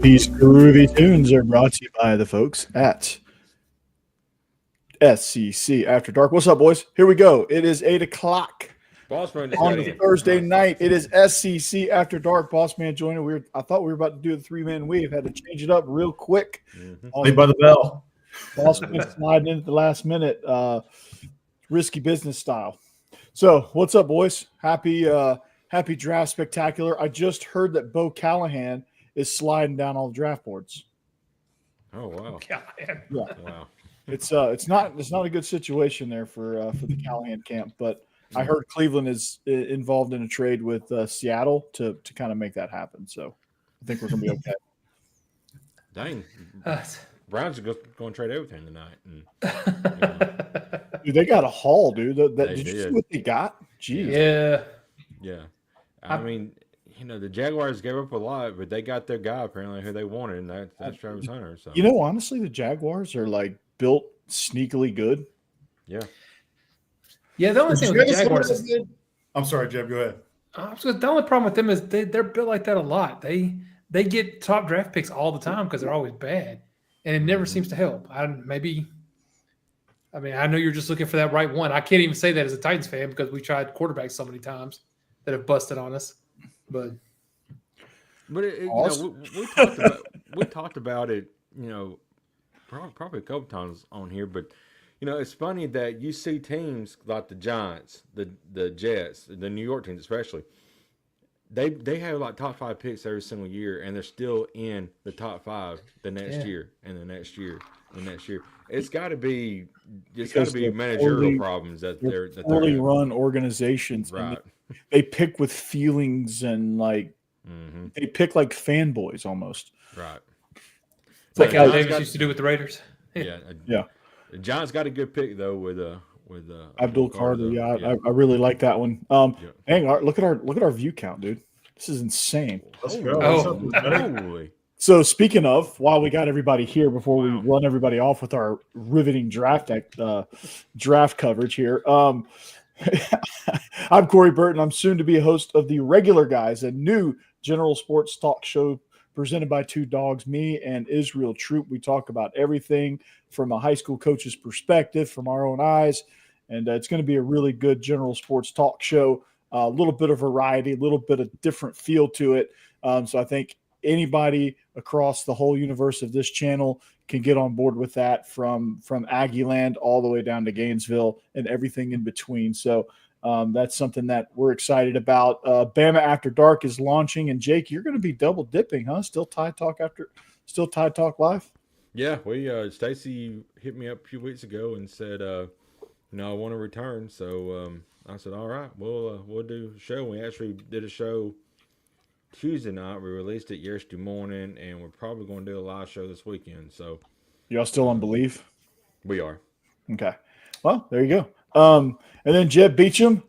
These groovy tunes are brought to you by the folks at SEC After Dark. What's up, boys? Here we go. It is 8 o'clock on the Thursday night. It is SEC After Dark. Boss man joining. I thought we were about to do the three-man weave. Had to change it up real quick. Lead by the bell. Boss man sliding in at the last minute. Risky business style. So, what's up, boys? Happy draft spectacular. I just heard that Bo Callahan is sliding down all the draft boards. Oh wow! Yeah. Wow. It's not a good situation there for the Callahan camp, but I heard Cleveland is involved in a trade with Seattle to kind of make that happen. So I think we're gonna be okay. Dang, Browns are going to trade everything tonight. Dude, they got a haul, dude. They did you see did. what they got? Jeez. Yeah. I mean, the Jaguars gave up a lot, but they got their guy apparently who they wanted, and that's Travis Hunter. So Honestly, the Jaguars are like built sneakily good. Yeah. Yeah, the only thing with the Jaguars is I'm sorry, Jeb. Go ahead. the only problem with them is they're built like that a lot. They get top draft picks all the time because they're always bad, and it never seems to help. I know you're just looking for that right one. I can't even say that as a Titans fan because we tried quarterbacks so many times that have busted on us. But we talked about it, probably a couple times on here. But it's funny that you see teams like the Giants, the Jets, the New York teams especially. They have like top 5 picks every single year, and they're still in the top 5 the next year and the next year and the next year. It's got to be managerial problems that they're poorly run organizations. Right. They pick with feelings and they pick like fanboys almost. Right. It's like how Davis used to do with the Raiders. Yeah. The Giants got a good pick though with Abdul Carter. I really like that one. Hang on, look at our view count, dude. This is insane. Let's go. Holy. So speaking of, while we got everybody here before we run everybody off with our riveting draft coverage here. I'm Corey Burton. I'm soon to be a host of the Regular Guys, a new general sports talk show presented by two dogs, me and Israel Troop. We talk about everything from a high school coach's perspective, from our own eyes, and it's going to be a really good general sports talk show. A little bit of variety, a little bit of different feel to it. So I think anybody across the whole universe of this channel can get on board with that, from Aggieland all the way down to Gainesville and everything in between. So that's something that we're excited about. Bama After Dark is launching, and Jake, you're going to be double dipping, huh? Still Tide Talk live? Yeah, Stacy hit me up a few weeks ago and said, I want to return. So I said, all right, we'll do a show. We actually did a show Tuesday night. We released it yesterday morning, and we're probably going to do a live show this weekend. So, y'all still on Believe? We are. Okay. Well, there you go. And then Jeb Beecham,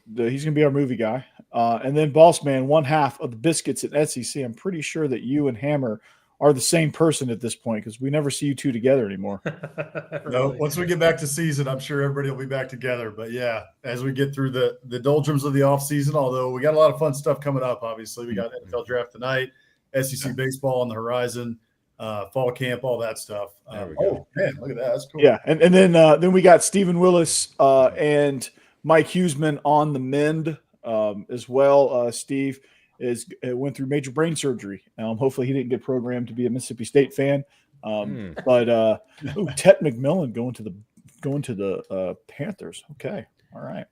he's going to be our movie guy. And then Boss Man, one half of the Biscuits at SEC. I'm pretty sure that you and Hammer are the same person at this point because we never see you two together anymore. No, once we get back to season, I'm sure everybody will be back together. But yeah, as we get through the doldrums of the off season, although we got a lot of fun stuff coming up. Obviously, we got NFL draft tonight, SEC baseball on the horizon, fall camp, all that stuff. Oh man, look at that! That's cool. Yeah, and then we got Stephen Willis and Mike Huseman on the mend as well. Steve went through major brain surgery. Hopefully he didn't get programmed to be a Mississippi State fan. But Ted McMillan going to the Panthers. Okay, all right.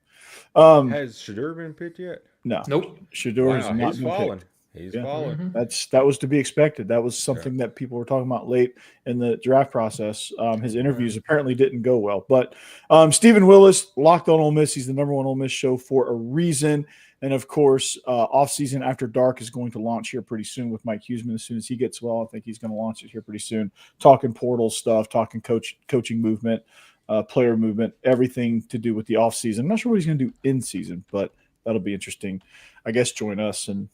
Has Shedeur been picked yet? No, Nope. Shedeur has not he's been fallen. picked. He's Yeah. fallen. Mm-hmm. That was to be expected. That was something that people were talking about late in the draft process. His interviews apparently didn't go well. But Stephen Willis, Locked on Ole Miss. He's the number one Ole Miss show for a reason. And, of course, Off-Season After Dark is going to launch here pretty soon with Mike Huseman. As soon as he gets well, I think he's going to launch it here pretty soon. Talking portal stuff, talking coaching movement, player movement, everything to do with the off-season. I'm not sure what he's going to do in season, but that'll be interesting. I guess join us and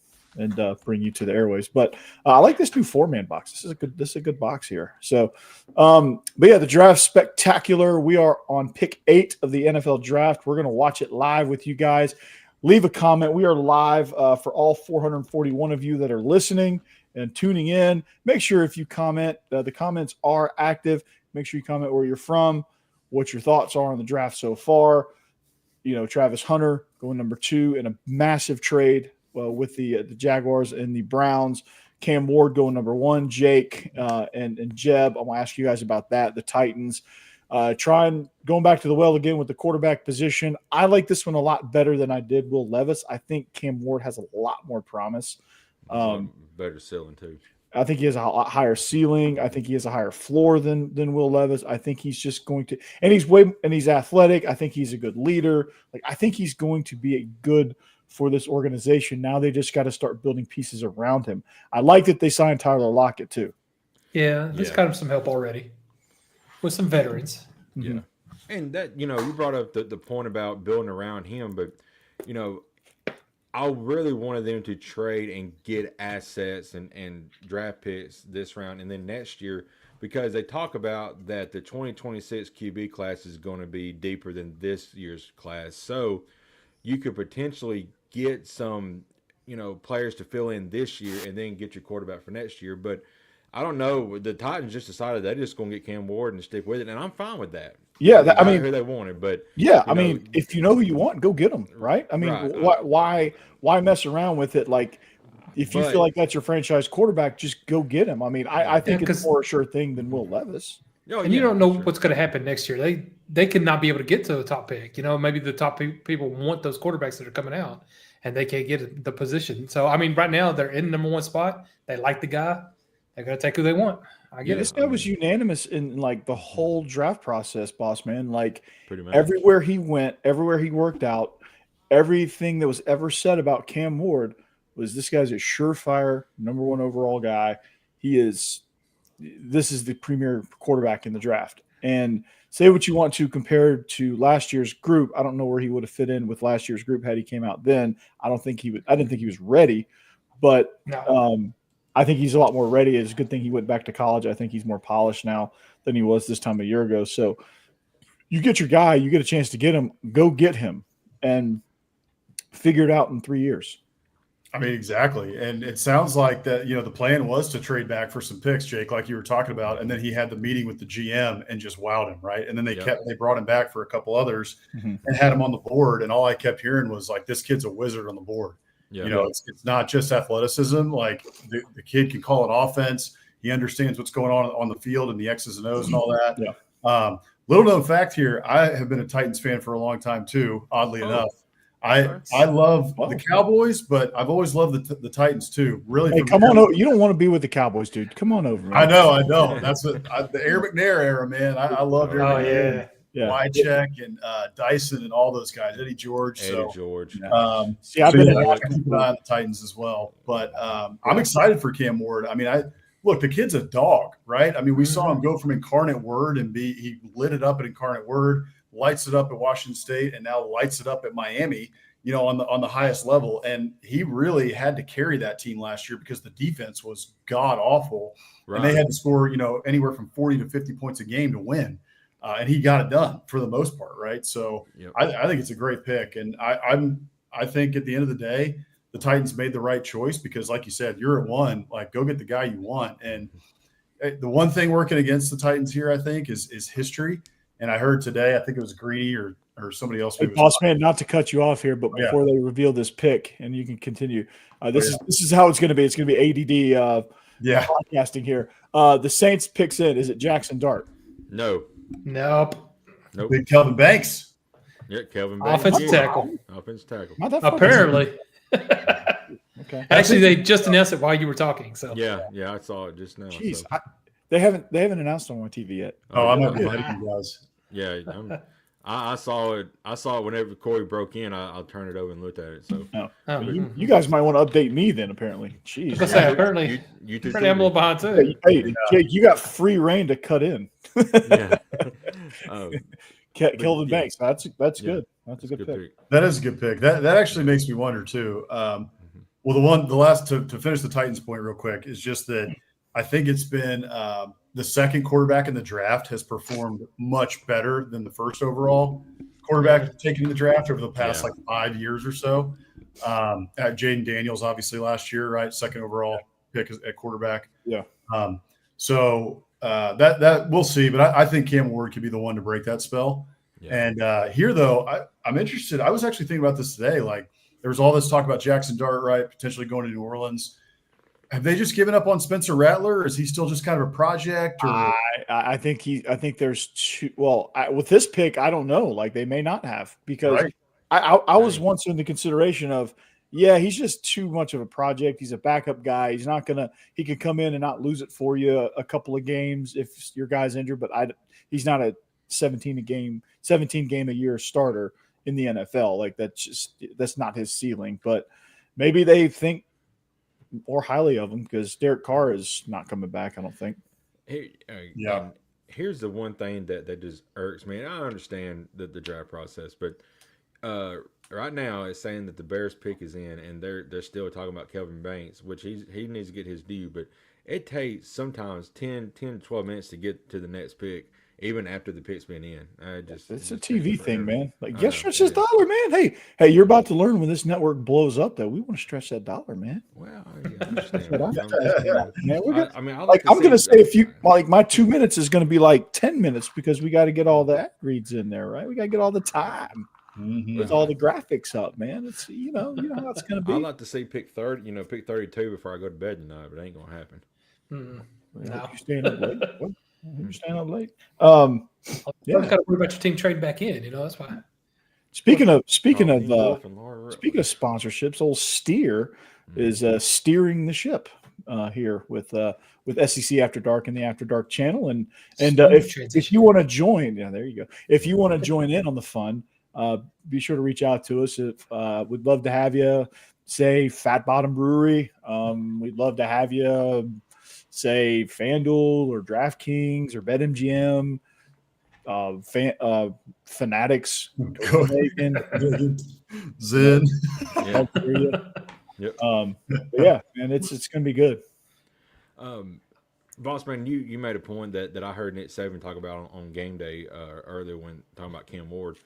bring you to the airways. But I like this new 4-man box. This is a good box here. So, but yeah, the draft spectacular. We are on pick 8 of the NFL draft. We're going to watch it live with you guys. Leave a comment. We are live for all 441 of you that are listening. and tuning in. Make sure if you comment, the comments are active. Make sure you comment where you're from, what your thoughts are on the draft so far. Travis Hunter going number 2 in a massive trade with the Jaguars and the Browns. Cam Ward going number 1. Jake and Jeb, I want to ask you guys about that. The Titans going back to the well again with the quarterback position. I like this one a lot better than I did Will Levis. I think Cam Ward has a lot more promise. Better ceiling too. I think he has a lot higher ceiling. I think he has a higher floor than Will Levis. I think he's just going to, and he's athletic. I think he's a good leader. I think he's going to be a good for this organization. Now they just got to start building pieces around him. I like that they signed Tyler Lockett too. Yeah, this got him some help already with some veterans. Yeah, mm-hmm. And that you brought up the point about building around him, but I really wanted them to trade and get assets and draft picks this round and then next year, because they talk about that the 2026 QB class is going to be deeper than this year's class. So you could potentially get some, players to fill in this year and then get your quarterback for next year. But I don't know. The Titans just decided they're just going to get Cam Ward and stick with it, and I'm fine with that. Yeah, who they wanted, but if you know who you want, go get them, right? I mean, right. Why mess around with it? If you feel like that's your franchise quarterback, just go get him. I mean, I think it's more a sure thing than Will Levis. And you don't know what's going to happen next year. They could not be able to get to the top pick. Maybe the top people want those quarterbacks that are coming out, and they can't get the position. So, I mean, right now they're in the number 1 spot. They like the guy. They're going to take who they want. I get it. This guy was unanimous in the whole draft process, boss man. Pretty much. Everywhere he went, everywhere he worked out, everything that was ever said about Cam Ward was this guy's a surefire number 1 overall guy. This is the premier quarterback in the draft. And say what you want to compared to last year's group. I don't know where he would have fit in with last year's group had he came out then. I didn't think he was ready, but no. I think he's a lot more ready. It's a good thing he went back to college. I think he's more polished now than he was this time a year ago. So you get your guy, you get a chance to get him, go get him and figure it out in 3 years. I mean, exactly. And it sounds like that, the plan was to trade back for some picks, Jake, like you were talking about. And then he had the meeting with the GM and just wowed him, right? And then they brought him back for a couple others and had him on the board. And all I kept hearing was this kid's a wizard on the board. Yeah. It's not just athleticism. The kid can call an offense. He understands what's going on the field and the X's and O's and all that. Yeah. Little known fact here, I have been a Titans fan for a long time too, oddly enough. I love the Cowboys, but I've always loved the Titans too. Really, hey, come on over. You don't want to be with the Cowboys, dude. Come on over. Man. I know. That's the Aaron McNair era, man. I loved Aaron McNair. Yeah. Wycheck and Dyson and all those guys. Eddie George. I've been keep an eye on the Titans as well. But I'm excited for Cam Ward. I mean, look, the kid's a dog, right? I mean, we saw him go from Incarnate Word and he lit it up at Incarnate Word, lights it up at Washington State, and now lights it up at Miami, on the highest level. And he really had to carry that team last year because the defense was god awful. Right. And they had to score, anywhere from 40 to 50 points a game to win. And he got it done for the most part, right? So I think it's a great pick. And I think at the end of the day, the Titans made the right choice because, like you said, you're at 1. Go get the guy you want. And the one thing working against the Titans here, I think, is history. And I heard today, I think it was Greedy or somebody else. Hey, boss man, not to cut you off here, but before they reveal this pick, and you can continue, this is how it's going to be. It's going to be ADD podcasting here. The Saints picks in. Is it Jaxson Dart? No. Nope. Big Kelvin Banks. Yeah, Kelvin Banks. Offensive tackle. Apparently. Okay. Actually, they just announced it while you were talking. So yeah, I saw it just now. Jeez, so. They haven't announced on my TV yet. I'm not inviting you guys. Yeah, I saw it. I saw it whenever Corey broke in. I'll turn it over and looked at it. So you guys might want to update me then. Apparently, jeez. Apparently, you too. I'm a little behind too. Hey, Jake, you got free reign to cut in. Yeah. Kelvin Banks. That's good. That's a good pick. That is a good pick. That actually makes me wonder too. Well, the last to finish the Titans point real quick is just that I think it's been the second quarterback in the draft has performed much better than the first overall quarterback taken in the draft over the past 5 years or so. Jaden Daniels, obviously last year, right? Second overall pick at quarterback. Yeah. So that we'll see, but I think Cam Ward could be the one to break that spell. Yeah. And here, though, I'm interested. I was actually thinking about this today. Like, there was all this talk about Jaxson Dart, right, potentially going to New Orleans. Have they just given up on Spencer Rattler? Or is he still just kind of a project? Or I think there's two. Well, with this pick, I don't know. Like, they may not have, because I was once in the consideration of, yeah, he's just too much of a project. He's a backup guy. He's not gonna. He could come in and not lose it for you a couple of games if your guy's injured. But he's not a 17 game a year starter in the NFL. Like, that's not his ceiling. But maybe they think more highly of him because Derek Carr is not coming back, I don't think. Yeah. Here's the one thing that just irks me. And I understand the draft process, but right now it's saying that the Bears pick is in, and they're still talking about Kelvin Banks, which he needs to get his due. But it takes sometimes 10 to 12 minutes to get to the next pick, even after the pick's been in. It's a TV thing, man. Like, stretch this dollar, man. Hey, you're about to learn when this network blows up that we want to stretch that dollar, man. Well, I understand. I'm going to say my 2 minutes is going to be like 10 minutes because we got to get all the ad reads in there, right? We got to get all the time. Mm-hmm. With all the graphics up, man. It's you know how it's going to be. I'd like to see pick 30, pick 32 before I go to bed tonight, but it ain't going to happen. No. You're staying up late. What? You're staying up late. You got to worry about your team trading back in. That's why. Speaking of sponsorships, old Steer is steering the ship here with SEC After Dark and the After Dark channel, and if you want to join, there you go. If you want to join in on the fun, be sure to reach out to us. We'd love to have you. Say Fat Bottom Brewery. We'd love to have you. Say FanDuel or DraftKings or BetMGM, Fanatics, Zen. Yep. Yeah, man, it's gonna be good. Bossman, you made a point that I heard Nick Saban talk about on game day earlier when talking about Cam Ward,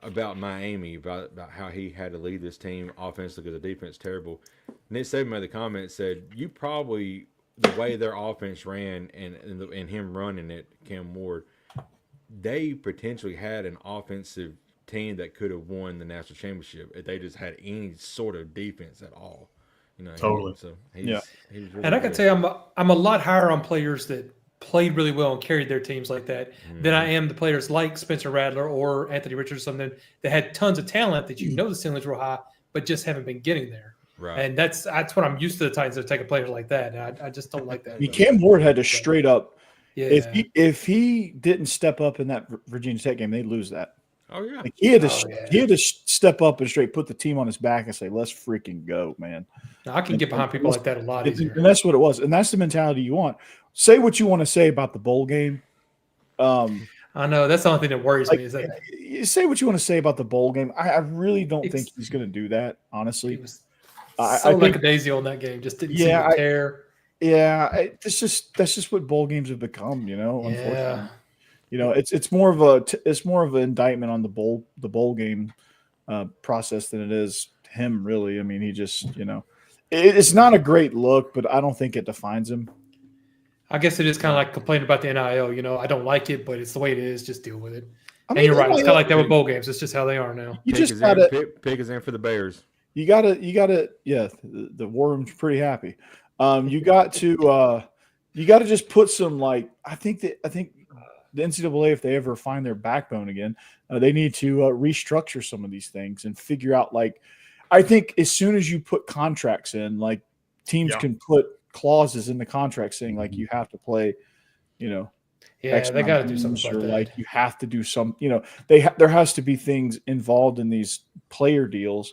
about Miami, about how he had to lead this team offensively because the defense is terrible. Nick Saban made the comment, said, you probably, the way their offense ran and him running it, Cam Ward, they potentially had an offensive team that could have won the national championship if they just had any sort of defense at all. Totally. He was really and I can tell you, I'm a lot higher on players that played really well and carried their teams like that than I am the players like Spencer Rattler or Anthony Richardson that had tons of talent that the ceilings were high, but just haven't been getting there. Right. And that's what I'm used to the Titans of taking players like that. And I just don't like that. Cam Ward had to straight up. Yeah. If he didn't step up in that Virginia Tech game, they'd lose that. Oh yeah. Like, he had to step up and straight put the team on his back and say, "Let's freaking go, man." Now, I can get behind people like that a lot easier. And that's what it was. And that's the mentality you want. Say what you want to say about the bowl game. I know that's the only thing that worries me is that you say what you want to say about the bowl game. I really don't think he's going to do that. Honestly, he was lackadaisical in that game. Just didn't seem to care. Yeah, that's just what bowl games have become. Unfortunately. Yeah. It's more of an indictment on the bowl game process than it is him. Really, I mean, he just it's not a great look, but I don't think it defines him. I guess it is kind of like complaining about the NIL. I don't like it, but it's the way it is. Just deal with it. I mean, and you're right. It's kind of like that with bowl games. It's just how they are now. You just gotta pick is in for the Bears. You gotta. Yeah, the war room's pretty happy. You got to just put some I think the NCAA, if they ever find their backbone again, they need to restructure some of these things and figure out I think as soon as you put contracts in, teams can put clauses in the contract saying you have to play, they got to do something like that. You have to do some, there has to be things involved in these player deals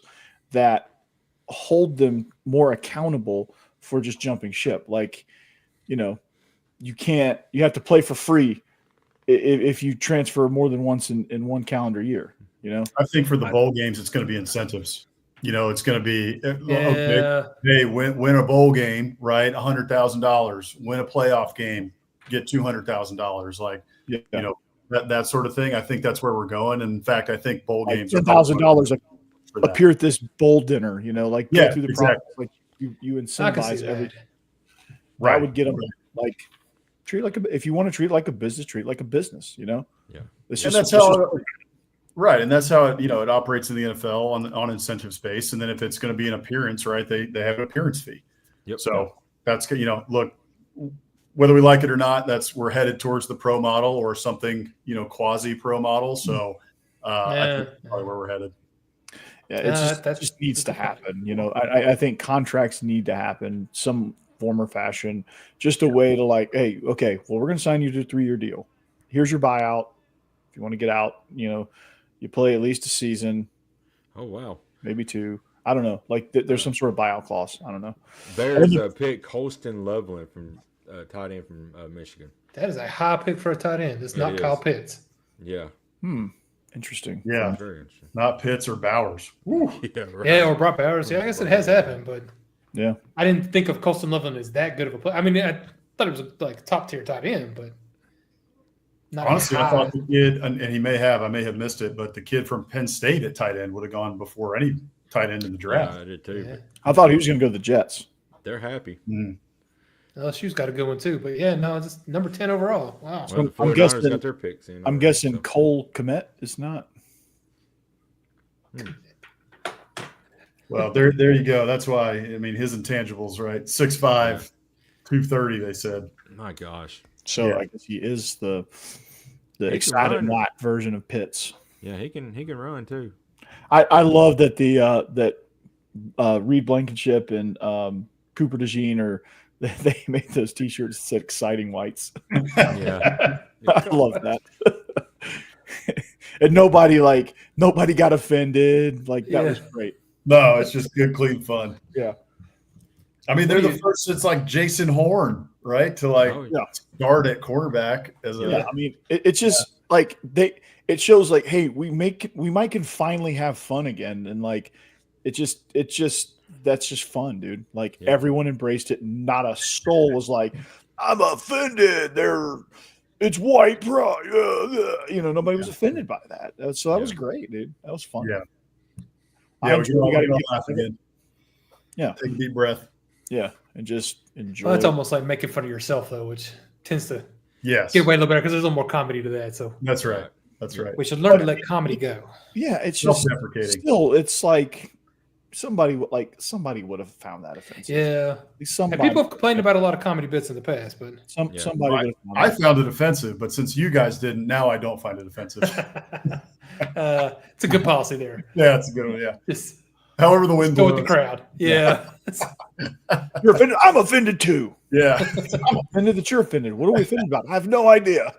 that hold them more accountable for just jumping ship. You have to play for free if you transfer more than once in one calendar year. I think for the bowl games, it's going to be incentives. It's going to be okay. Hey, win a bowl game, right? $100,000. Win a playoff game, get $200,000. That sort of thing. I think that's where we're going. And in fact, I think bowl games $10,000 appear at this bowl dinner. Go through the process. Exactly. You incentivize everything. Right. That would get them like treat like if you want to treat it like a business, treat it like a business. Yeah. It's And just, that's how right, and that's how it operates in the NFL on incentive space. And then if it's going to be an appearance, right, they have an appearance fee. Yep. So that's look, whether we like it or not, we're headed towards the pro model or something quasi pro model. So I think that's probably where we're headed. Yeah, it just needs to happen. I think contracts need to happen some form or fashion. Just a way to like, hey, okay, well, we're going to sign you to a 3-year deal. Here's your buyout. If you want to get out, you play at least a season. Oh, wow. Maybe 2. I don't know. Like there's some sort of buyout clause. I don't know. Bears pick Holston Loveland from tight end from Michigan. That is a high pick for a tight end. It's not Kyle Pitts. Yeah. Interesting. Yeah. Very interesting. Not Pitts or Bowers. Yeah, right. Yeah, or Brock Bowers. Yeah, I guess it has happened, but yeah, I didn't think of Colston Loveland as that good of a player. I mean, I thought it was like top tier tight end, but not honestly, I thought the kid, and I may have missed it, but the kid from Penn State at tight end would have gone before any tight end in the draft. Yeah, I did too. Yeah. I thought he was going to go to the Jets. They're happy. LSU's got a good one too, but yeah, no, it's number 10 overall. Wow. Well, the I'm 49ers got their picks in. I'm guessing Cole Kmet is not. Well, there you go. That's why, I mean, his intangibles, right? 6'5", 230, they said. My gosh. So I guess he is the excited not version of Pitts. Yeah, he can run too. I love that Reed Blankenship and Cooper DeJean they made those T-shirts that said "Exciting Whites." Yeah, I love that. And nobody got offended. Like that was great. No, it's just good, clean fun. Yeah. I mean, they're the first. It's like Jason Horn, right? To start at quarterback as a. Yeah, I mean, it's just like it shows like, hey, we might can finally have fun again, and like, that's just fun, dude. Like everyone embraced it. Not a soul was like, I'm offended. It's white pride. Nobody was offended by that. So that was great, dude. That was fun. Yeah. Yeah, we got to laugh again. Yeah. Take a deep breath. Yeah, and just enjoy. Well, it's almost like making fun of yourself, though, which tends to get away a little better because there's a little more comedy to that. So that's right. That's right. We should learn to let comedy go. Yeah, it's just still. It's like somebody would have found that offensive. Yeah, people have complained about a lot of comedy bits in the past, but somebody. I found it offensive, but since you guys didn't, now I don't find it offensive. It's a good policy there. Yeah, it's a good one. Yeah. Just however the wind go blows. with the crowd. Yeah. You're offended. I'm offended too. Yeah. I'm offended that you're offended. What are we offended about? I have no idea.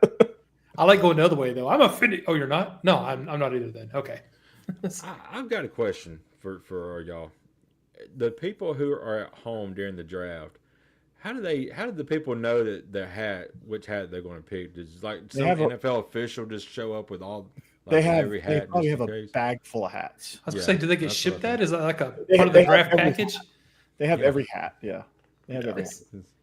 I like going the other way though. I'm offended. Oh, you're not? No, I'm not either. Then okay. I've got a question for y'all. The people who are at home during the draft, how do the people know that which hat they're going to pick? Does some NFL official just show up with all? Every hat. They probably have a bag full of hats. I was going to say, do they get shipped that? Is that like a part of the draft package? They have every hat. Yeah, they have every hat.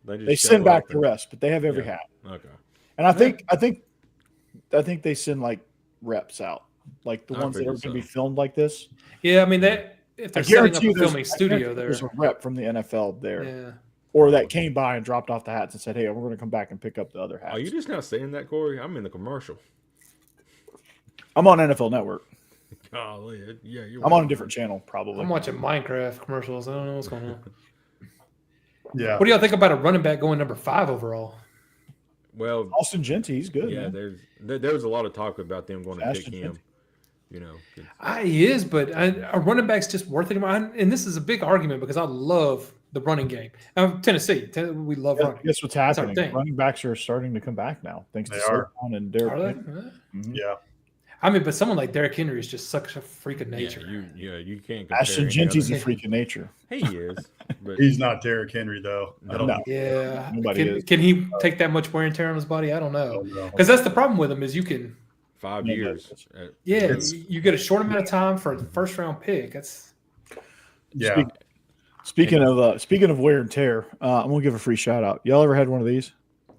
They send back the rest, but they have every hat. Okay. And I think they send like reps out, like the ones that are going to be filmed like this. Yeah, I mean if they're setting up a filming studio there's a rep from the NFL there. Yeah. Or that came by and dropped off the hats and said, "Hey, we're going to come back and pick up the other hats." Are you just now saying that, Corey? I'm in the commercial. I'm on NFL Network. Golly, yeah, I'm on a different channel, probably. I'm watching Minecraft commercials. I don't know what's going on. Yeah. What do y'all think about a running back going number 5 overall? Well, Austin Gentry, he's good. Yeah, man. there was a lot of talk about them going to pick him. He is, but a running back's just worth it. And this is a big argument because I love the running game. Tennessee, we love running. Guess what's happening? Running backs are starting to come back now, thanks to Saquon and Derrick. Mm-hmm. Yeah. I mean, but someone like Derrick Henry is just such a freak of nature. You can't compare. Ashton Gentry's a freak of nature. He is, but he's not Derrick Henry though. I don't know. Yeah, can he take that much wear and tear on his body? I don't know, because that's the problem with him is you can 5 years. You get a short amount of time for a first round pick. That's Speaking of wear and tear, I'm gonna give a free shout out. Y'all ever had one of these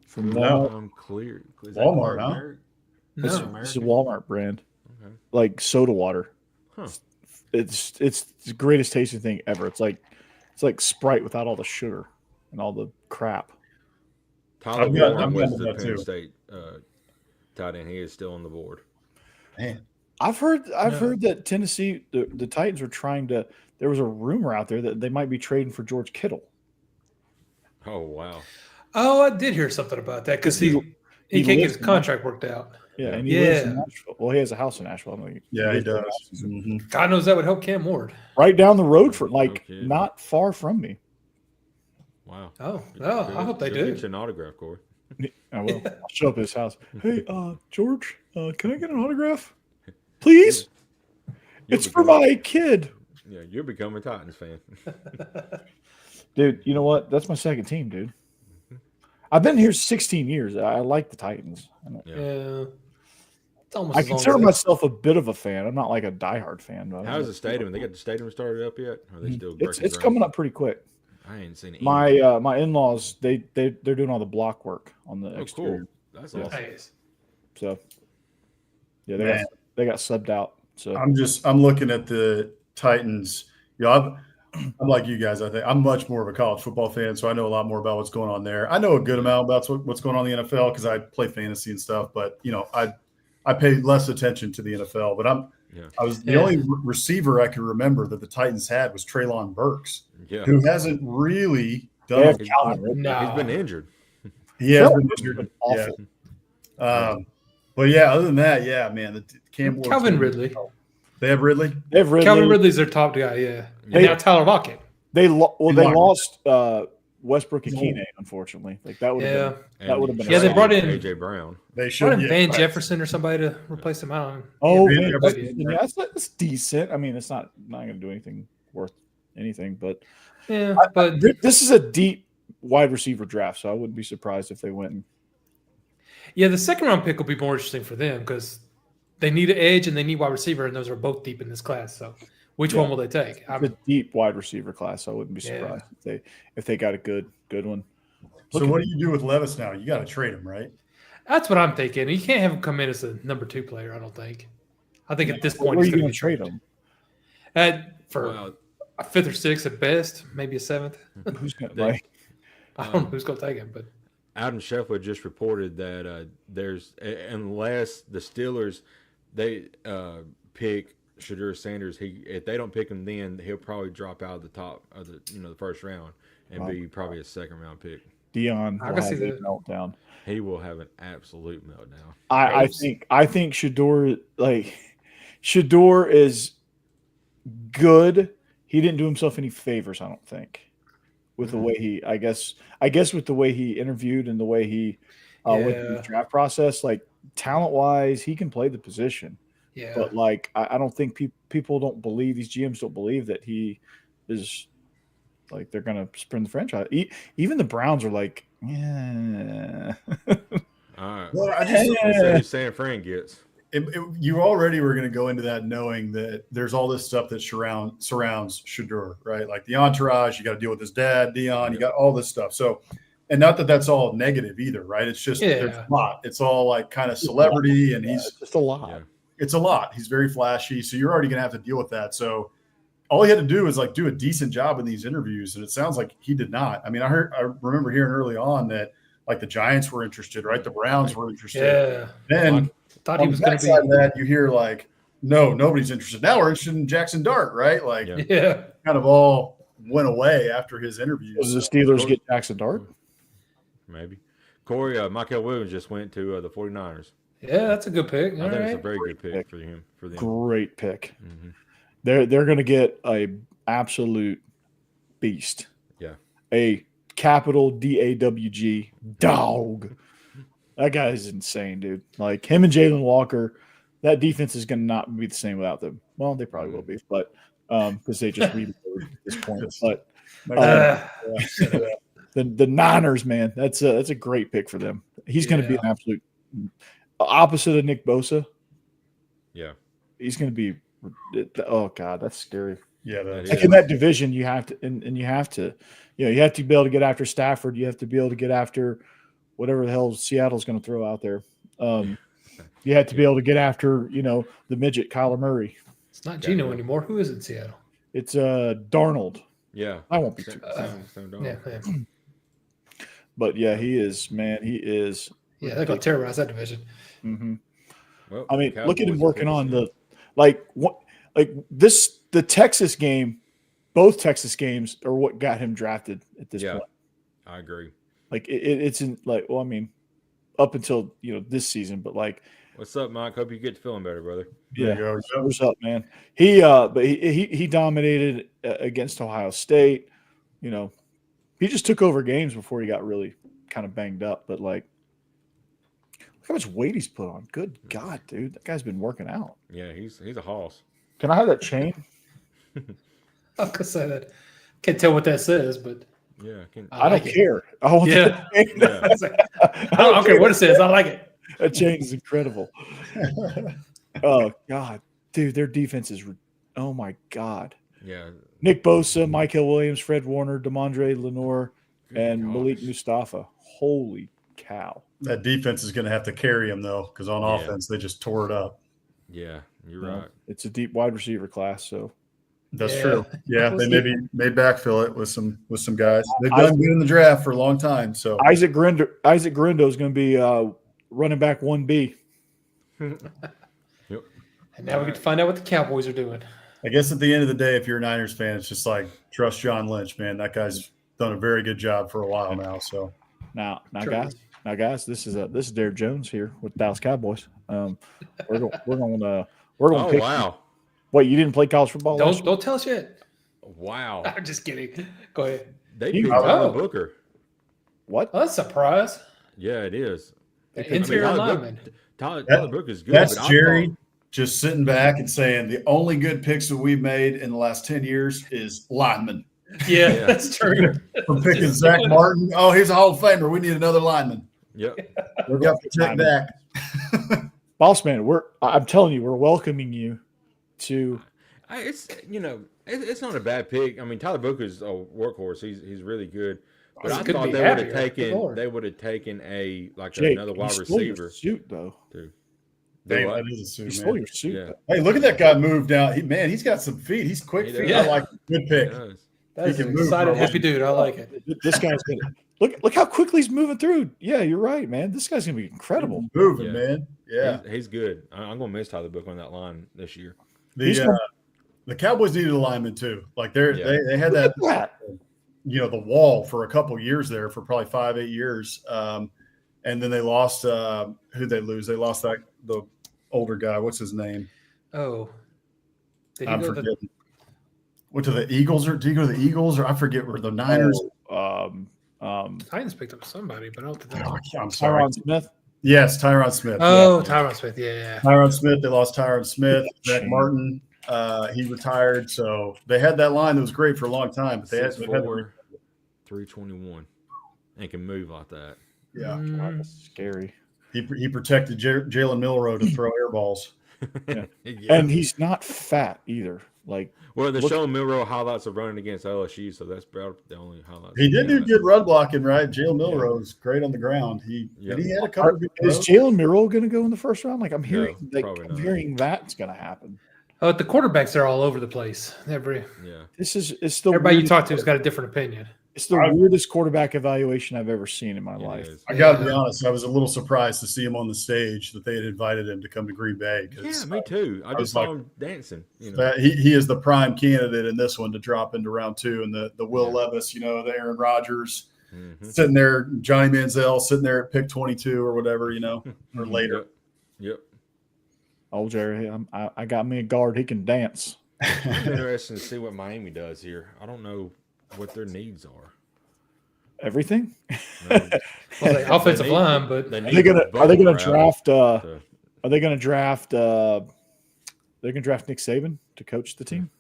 from Walmart? I'm clear. Walmart, huh? This is a Walmart brand, like soda water. Huh. It's the greatest tasting thing ever. It's like Sprite without all the sugar and all the crap. Tyler I've got Warren was the that Penn too. State tight end. He is still on the board. Man, I've heard that Tennessee, the Titans were trying to. There was a rumor out there that they might be trading for George Kittle. Oh wow. Oh, I did hear something about that because he can't get lives his in contract worked out. Yeah, and he lives in Nashville. Well, he has a house in Nashville. yeah, he lives there does. last season. Mhm. God knows that would help Cam Ward. Right down the road from kidding. not far from me. Wow. Oh, I hope they She'll do. get you an autograph, Corey. I will. I'll show up at his house. Hey, George, can I get an autograph, please? It's for my kid. Yeah, you're becoming a Titans fan. Dude, you know what? That's my second team, dude. I've been here 16 years. I like the Titans. Yeah. It's almost I as long consider as myself a bit of a fan. I'm not like a diehard fan. But How's the stadium? They got the stadium started up yet? Or are they still It's breaking coming ground? up pretty quick. I ain't seen it. My in-laws, they're doing all the block work on the Oh, exterior. cool. That's Yeah. awesome. Nice. So yeah, Man. they got subbed out. So I'm looking at the Titans. You know, I'm like you guys. I think I'm much more of a college football fan, so I know a lot more about what's going on there. I know a good amount about what's going on in the NFL because I play fantasy and stuff. But you know, I pay less attention to the NFL. But I was the only receiver I can remember that the Titans had was Treylon Burks, Yeah. who hasn't really they done. have a Calvin Ridley. No. He's been injured. He has Calvin been Ridley's injured. been awful. Yeah. But yeah, other than that, yeah, man, the Cam Ward's Calvin been- Ridley. They have Ridley. They have Ridley. Calvin Ridley's their top guy, yeah. And They- now Tyler Lockett. They Lockett. lost Westbrook and Keenan, unfortunately. Like that would have Yeah. That would've been Yeah, they brought in- AJ Brown. They Brought should. in Yeah, Van right. Jefferson or somebody to replace him. I don't know. Oh, Van man, Jefferson. yeah, that's decent. I mean, it's not going to do anything worth anything, but Yeah, but this is a deep wide receiver draft, so I wouldn't be surprised if they went. yeah, the second round pick will be more interesting for them because they need an edge and they need wide receiver, and those are both deep in this class. So, which one will they take? It's a deep wide receiver class, so I wouldn't be surprised if they got a good one. So what do you do with Levis now? You got to trade him, right? That's what I'm thinking. You can't have him come in as a number 2 player. I don't think. I think at this point, Where are he's you going going to to trade him? for Wow. a 5th or 6th at best, maybe a 7th. Who's going They- to I don't know who's going to take him, but Adam Scheffler just reported that there's unless the Steelers they pick Shadur Sanders, if they don't pick him, then he'll probably drop out of the top of the first round and be probably a second round pick. Dion I will can have see a that. meltdown. He will have an absolute meltdown. I think Shador is good. He didn't do himself any favors, I don't think, with the way he. I guess with the way he interviewed and the way he went through the draft process. Like talent wise, he can play the position. yeah. But like, I don't think people don't believe, these GMs don't believe that he is like they're gonna sprint the franchise. Even the Browns are like, yeah. All right. Well, I Let's just see who San Fran gets. you already were going to go into that knowing that there's all this stuff that surrounds Shadur, right? Like the entourage, you got to deal with his dad, Dion, you got all this stuff. So, and not that that's all negative either, right? It's just there's a lot. It's all like kind of celebrity, and he's just a lot. Yeah. it's a lot. He's very flashy, so you're already going to have to deal with that. So all he had to do is like do a decent job in these interviews, and it sounds like he did not. I mean, I remember hearing early on that like the Giants were interested, right? The Browns were interested. Yeah. Then Thought he on was the going to backside be. of that, you hear like, no, nobody's interested. Now we're interested in Jaxson Dart, right? Like, Yeah. kind of all went away after his interviews. Does the Steelers get Jaxson Dart? Maybe. Corey, Michael Williams just went to the 49ers. Yeah, that's a good pick. I All think it's a right. very good pick for him. For them. Great pick. Mhm. They're going to get a absolute beast. Yeah. A capital DAWG dog. That guy is insane, dude. Like him and Jalen Walker, that defense is going to not be the same without them. Well, they probably will be, but because they just reload at this point. But the Niners, man, that's a great pick for them. He's going to be an absolute opposite of Nick Bosa. Yeah. He's going to be. Oh God, that's scary. Yeah, Like in that division, you have to, and you have to, you have to be able to get after Stafford. You have to be able to get after whatever the hell Seattle's going to throw out there. You have to be able to get after, the midget Kyler Murray. It's not Geno anymore. Who is in Seattle? It's Darnold. Yeah. I won't be too. Sam Darnold. Yeah. But yeah, he is, man. He is. Yeah, they're going to terrorize that division. Mm-hmm. Well, I mean, look at him Cowboys working on Tennessee. the Texas game. Both Texas games are what got him drafted at this Yeah, point. I agree. Like it's in like, well, I mean, up until this season, but like, What's up, Mike? Hope you get feeling better, brother. There yeah, you go. Yep. what's up, man? He dominated against Ohio State. He just took over games before he got really kind of banged up. But like, look how much weight he's put on. Good God, dude, that guy's been working out. Yeah, he's a hoss. Can I have that chain? I was going to say that. Can't tell what that says, but Yeah, I don't like it. care. I want Yeah. the chain. yeah. I don't care what it says. I like it. That chain is incredible. Oh God, dude, their defense is. Oh my God. Yeah. Nick Bosa, Michael Williams, Fred Warner, Damondre Lenore, Good and gosh. Malik Mustafa. Holy cow. That defense is going to have to carry him, though, because on Yeah. offense, they just tore it up. Yeah, you're Well, right. it's a deep wide receiver class, so That's Yeah. true. Yeah, We'll they see. may backfill it with some guys. They've done good in the draft for a long time. So Isaac Grindo is going to be running back 1B. Yep. And now we get to find out what the Cowboys are doing. I guess at the end of the day, if you're a Niners fan, it's just like trust John Lynch, man. That guy's done a very good job for a while now. So Now, True. guys, this is Derek Jones here with Dallas Cowboys. We're going to Oh pick. wow, Wait, you didn't play college football? last year? Don't tell us yet. wow. I'm just kidding. Go ahead. They You- picked Tyler Oh. Booker. What? Well, that's a surprise. Yeah, it is. Interior Tyler lineman. Tyler Booker is good. that's but I Jerry thought- just sitting back and saying the only good picks that we've made in the last 10 years is lineman. Yeah, Yeah. that's true. From picking Zach Martin. Oh, he's a Hall of Famer. We need another lineman. Yep. We're going to protect back. Boss man, I'm telling you, we're welcoming you to It's it's not a bad pick. I mean, Tyler Booker's a workhorse. He's really good. But I Couldn't thought be they would happier. have Good Lord. taken Jake. another wide you stole your receiver. suit, though. Too. Hey, What? that is a suit, You stole man. your suit. Yeah. though. Hey, look at that guy move down. He's got some feet. He's quick He feet. does. I like it. Good He pick. does. That is He an can move excited, for a happy dude. I like it. This guy's gonna look how quickly he's moving through. Yeah, you're right, man. This guy's gonna be incredible. Moving, Yeah. man. Yeah. He's good. I'm gonna miss Tyler Booker on that line this year. He's The Cowboys needed a lineman too. Like Yeah. they had that Look at that. the wall for a couple years there for probably 5-8 years. And then they lost who'd they lose? They lost the older guy. What's his name? Oh. Did he I'm go to forgetting. Went to the Eagles or did he go to the Eagles or I forget where the Niners. the Titans picked up somebody, but I don't think that's I'm sorry. Tyron Smith. Yes, Tyron Smith. Oh, Tyron Smith. Yeah. Tyron Smith. They lost Tyron Smith. Zach Martin. He retired. So they had that line that was great for a long time, but they had 6'4", 321, and can move like that. yeah. Wow, that's scary. He protected Jalen Milrow to throw air balls. Yeah. And he's not fat either. Like Well, they're Look- showing Milrow highlights of running against LSU, so that's about the only highlights. He did do Yeah. good run blocking, right? Jalen Milrow is great on the ground. He had a couple of good is throws. Jalen Miro going to go in the first round? Like I'm hearing, probably not. that's going to happen. Oh, the quarterbacks are all over the place. Yeah. It's the Everybody you weirdest- talk to has got a different opinion. It's the weirdest quarterback evaluation I've ever seen in my It life. is. I got to be honest, I was a little surprised to see him on the stage that they had invited him to come to Green Bay. Yeah, me too. I was just saw like- him dancing. That he is the prime candidate in this one to drop into round two. And the Will Yeah. Levis, the Aaron Rodgers Mhm. sitting there, Johnny Manziel sitting there at pick 22 or whatever, or later. Yep. Oh, Jerry, I got me a guard. He can dance. I'm interested to see what Miami does here. I don't know what their needs are. Everything. No, Well, the offensive need- line, but Are they gonna draft? So, Are they gonna draft? They're gonna draft Nick Saban to coach the team.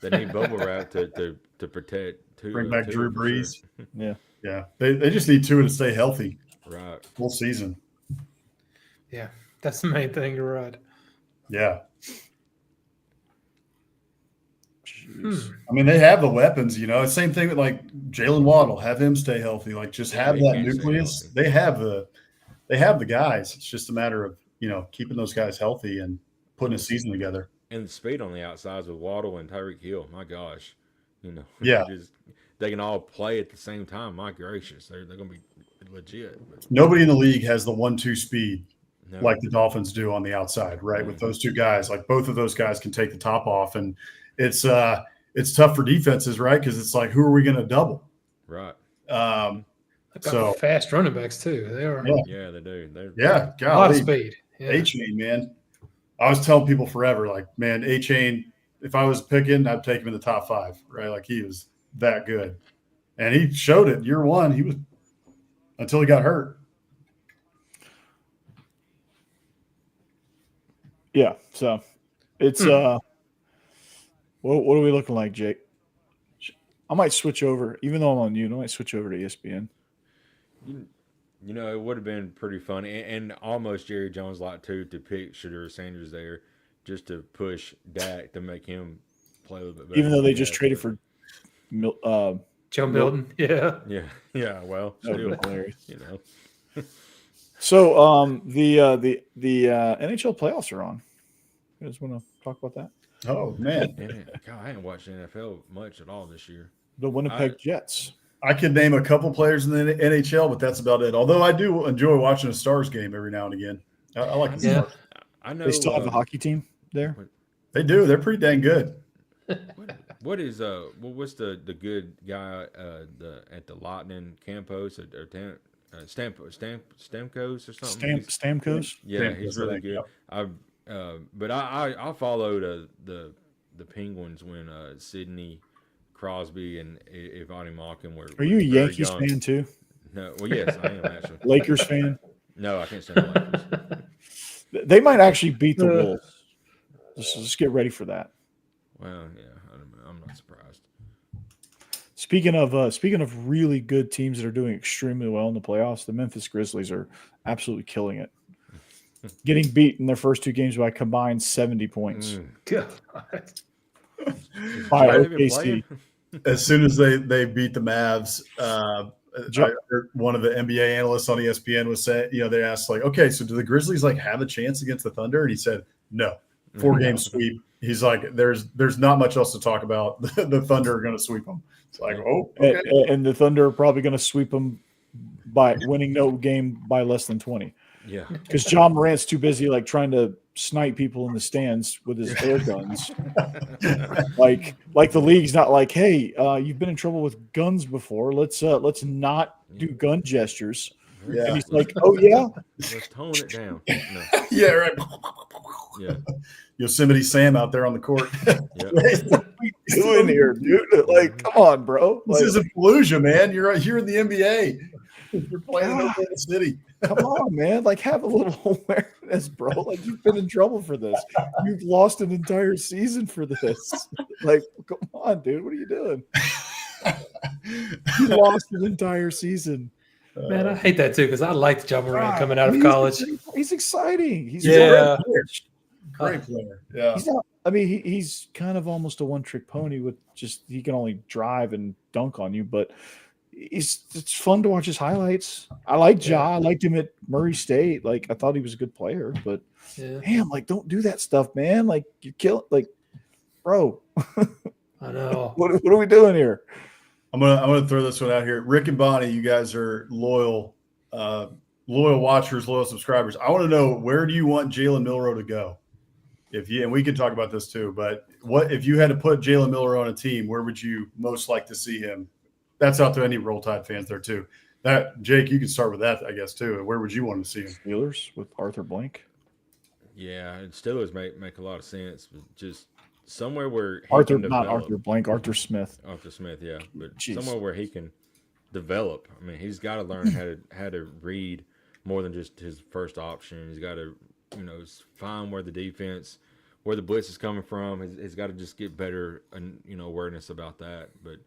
they need bubble wrap to protect. Bring back Drew for sure. Brees. Yeah. Yeah. They just need Tua to stay healthy Right. full season. yeah, that's the main thing. You're right. Yeah. Jeez. I mean, they have the weapons, Same thing with like Jalen Waddle. Have him stay healthy. Like just Yeah, have he that can't stay nucleus. healthy. They have the guys. It's just a matter of keeping those guys healthy and putting a season together. And the speed on the outsides with Waddle and Tyreek Hill. My gosh, Yeah. they can all play at the same time. My gracious, they're going to be legit. But Nobody in the league has the 1-2 speed no. like the Dolphins do on the outside, right? With those two guys, like both of those guys can take the top off, and it's tough for defenses, right? Because it's like, who are we going to double? Right. They've got fast running backs too. They are. Yeah, they do. They're a lot of speed. Yeah. A-Chain, man. I was telling people forever, like, man, A-Chain, if I was picking, I'd take him in the top 5, right? Like, he was that good. And he showed it year one. He was until he got hurt. Yeah. So it's what are we looking like, Jake? I might switch over, even though I'm on you. I might switch over to ESPN. You know, it would have been pretty fun, and almost Jerry Jones like too to pick Shedeur Sanders there, just to push Dak to make him play a little bit better. Even though they just traded for Joe Milton. Yeah. Well, that would still, be hilarious. you know. So the NHL playoffs are on. You guys want to talk about that? Oh, man. God, I haven't watched NFL much at all this year. The Winnipeg Jets. I could name a couple players in the NHL, but that's about it. Although I do enjoy watching a Stars game every now and again. I like the Stars. I know They still have a hockey team there. They do. They're pretty dang good. What's the good guy at the Lightning Campos or Stamkos or something? Stamkos. Yeah, he's really good. I followed the Penguins when Sidney Crosby and Evgeny Malkin were. Are you a very Yankees young. fan too? No, well, yes, I am actually. Lakers fan? No, I can't stand the Lakers. They might actually beat the Wolves. Just get ready for that. Well, yeah, I'm not surprised. Speaking of really good teams that are doing extremely well in the playoffs, the Memphis Grizzlies are absolutely killing it. Getting beat in their first 2 games by combined 70 points. God. By OKC. As soon as they beat the Mavs, I heard one of the NBA analysts on ESPN was saying, they asked like, okay, so do the Grizzlies like have a chance against the Thunder? And he said, no, 4-game sweep. He's like, there's not much else to talk about. The Thunder are going to sweep them. It's like, oh, okay. And the Thunder are probably going to sweep them by winning no game by less than 20. Yeah, because John Morant's too busy like trying to snipe people in the stands with his air guns. like the league's not like, hey, you've been in trouble with guns before. Let's not do gun gestures. Yeah. And he's like, oh yeah, let's tone it down. No. Yeah, right. Yeah, Yosemite Sam out there on the court. yeah. what are you doing here, dude? Like, come on, bro. This Like, isn't Fallujah, man. You're in the NBA. You're playing in Oklahoma City. come on, man. Like, have a little awareness, bro. Like, you've been in trouble for this. You've lost an entire season for this. Like, come on, dude. What are you doing? You lost an entire season. Man, I hate that too because I liked John Morant coming out of college. He's exciting. He's Yeah. Great player. Yeah. He's not. I mean, he's kind of almost a one-trick pony with just he can only drive and dunk on you, but it's fun to watch his highlights. I like Ja. I liked him at Murray State. Like, I thought he was a good player, but damn, like, don't do that stuff, man. Like, you kill, like, bro. I know. What are we doing here? I'm gonna throw this one out here. Rick and Bonnie, you guys are loyal watchers, loyal subscribers. I want to know, where do you want Jalen Milroe to go? And we can talk about this too, but what if you had to put Jalen Milroe on a team, where would you most like to see him? That's out to any Roll Tide fans there too. That Jake, you can start with that, I guess, too. Where would you want to see him? Steelers with Arthur Blank. Yeah, and Steelers make a lot of sense, but just somewhere where he Arthur, can not develop. Arthur Blank, Arthur Smith. Arthur Smith, yeah, but Jeez. somewhere where he can develop. I mean, he's got to learn how to read more than just his first option. He's got to find where the defense, where the blitz is coming from. He's got to just get better and awareness about that. But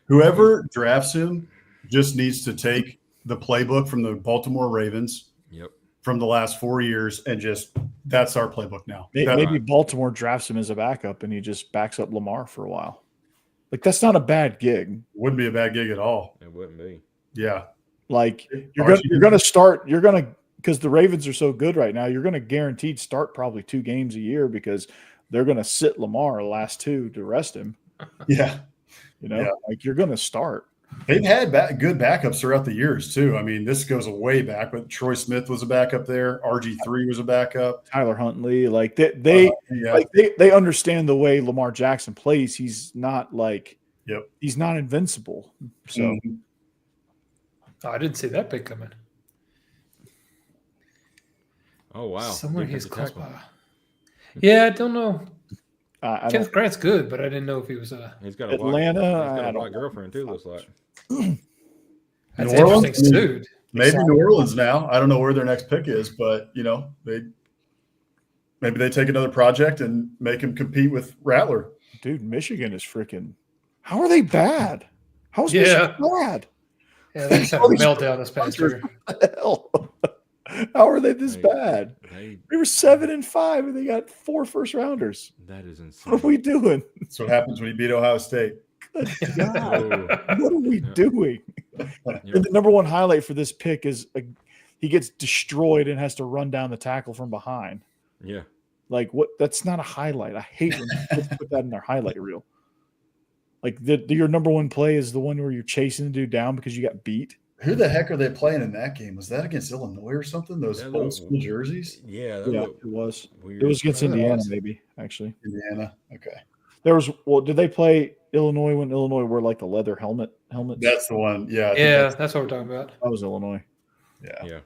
Whoever drafts him just needs to take the playbook from the Baltimore Ravens. Yep. From the last 4 years, and just that's our playbook now. Maybe Baltimore drafts him as a backup, and he just backs up Lamar for a while. Like, that's not a bad gig. Wouldn't be a bad gig at all. it wouldn't be. Yeah. Like, you're gonna start. You're gonna, because the Ravens are so good right now. You're gonna guaranteed start probably 2 games a year because they're gonna sit Lamar the last 2 to rest him. Yeah. Yeah. Like you're going to start. They've had good backups throughout the years too. I mean, this goes way back, but Troy Smith was a backup there. RG3 was a backup. Tyler Huntley, like they understand the way Lamar Jackson plays. He's not like, he's not invincible. So I didn't see that pick coming. Oh wow! Somewhere he's close by. Yeah, I don't know. Kenneth Grant's good, but I didn't know if he was He's got a Atlanta. He's got a black girlfriend too. Looks like. That's an interesting suit. Maybe New Orleans now. I don't know where their next pick is, but maybe they take another project and make him compete with Rattler. Dude, Michigan is freaking. How are they bad? How's Michigan bad? Yeah, they just had a meltdown this past year. What the hell? How are they this bad? They were 7-5 and they got 4 first-rounders. That is insane. What are we doing? That's what happens when you beat Ohio State. God, what are we doing? And the number one highlight for this pick is he gets destroyed and has to run down the tackle from behind. Yeah. Like what? That's not a highlight. I hate when people put that in their highlight reel. Like your number one play is the one where you're chasing the dude down because you got beat. Who the heck are they playing in that game? Was that against Illinois or something? Those old school jerseys? Yeah, it was. Weird. It was against Indiana, maybe, actually. Indiana, okay. Did they play Illinois when Illinois wore like the leather helmets? That's the one, yeah. Yeah, that's what we're talking about. That was Illinois. Yeah.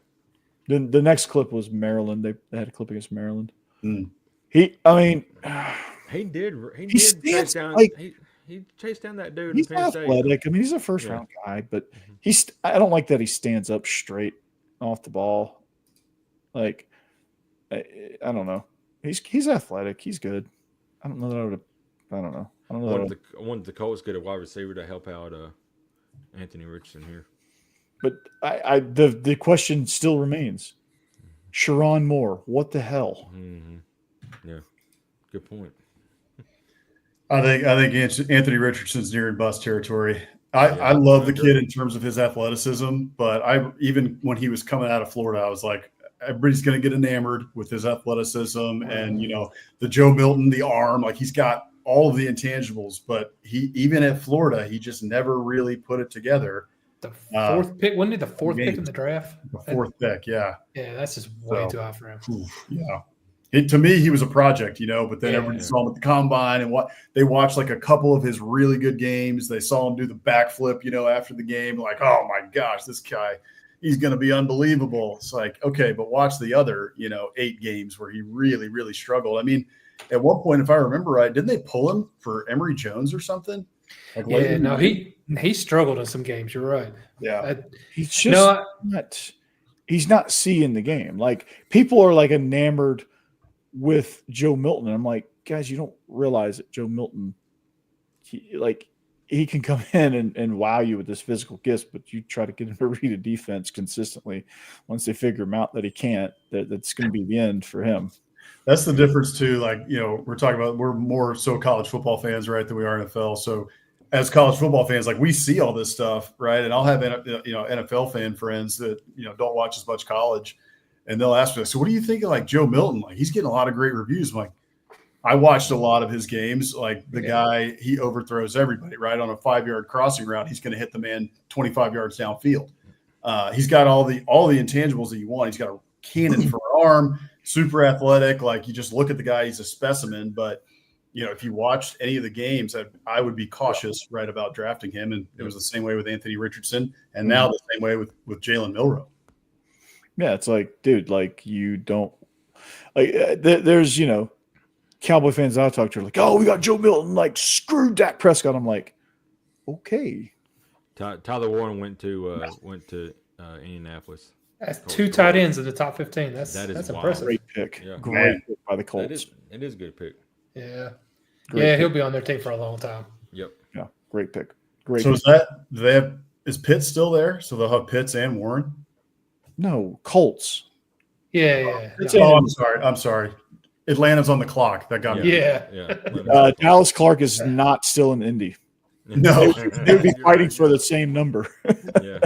Then the next clip was Maryland. They had a clip against Maryland. He chase down. He chased down that dude. He's athletic. I mean, he's a first-round guy, but I don't like that he stands up straight off the ball. Like, I don't know. He's athletic. He's good. I don't know that I would. I don't know. I wanted the Colts get a wide receiver to help out Anthony Richardson here. But the question still remains: Sharon Moore, what the hell? Mm-hmm. Yeah, good point. I think Anthony Richardson's near and bust territory. I love the kid in terms of his athleticism, but even when he was coming out of Florida, I was like, everybody's going to get enamored with his athleticism and the Joe Milton, the arm, like he's got all of the intangibles. But even at Florida, he just never really put it together. The fourth pick, wasn't he the fourth pick in the draft? The fourth pick, yeah. Yeah, that's just way too high for him. Yeah. To me, he was a project, but then everybody saw him at the combine and they watched like a couple of his really good games. They saw him do the backflip, after the game, like, oh my gosh, this guy, he's going to be unbelievable. It's like, okay, but watch the other, 8 games where he really, really struggled. I mean, at one point, if I remember right, didn't they pull him for Emory Jones or something? He struggled in some games. You're right. Yeah. He's just he's not seeing the game. Like people are like enamored with Joe Milton. I'm like, guys, you don't realize that Joe Milton, he can come in and wow you with his physical gifts, but you try to get him to read a defense consistently. Once they figure him out that he can't, that's going to be the end for him. That's the difference too. Like, we're talking about, we're more so college football fans, right, than we are NFL. So as college football fans, like we see all this stuff, right? And I'll have, NFL fan friends that, don't watch as much college. And they'll ask me, so what do you think of like Joe Milton? Like he's getting a lot of great reviews. I'm like, I watched a lot of his games. Like the guy, he overthrows everybody, right? On a 5-yard crossing route, he's going to hit the man 25 yards downfield. He's got all the intangibles that you want. He's got a cannon for an arm, super athletic. Like you just look at the guy, he's a specimen. But if you watched any of the games, I would be cautious, right, about drafting him. And it was the same way with Anthony Richardson, and now the same way with Jalen Milroe. Yeah, it's like, dude, like you don't like. There's Cowboy fans I talk to are like, oh, we got Joe Milton, like screw Dak Prescott. I'm like, okay. Tyler Warren went to Indianapolis. That's 2 tight ends in the top 15. That's impressive. Great pick. Yeah. Great pick by the Colts. It is a good pick. Yeah. Great pick. He'll be on their team for a long time. Yep. Yeah, great pick. Great. So is Pitts still there? So they'll have Pitts and Warren? No, Colts. Yeah. Oh, I'm sorry. Atlanta's on the clock. That got me. Yeah. Dallas Clark is not still in Indy. No. They would be fighting for the same number. Yeah.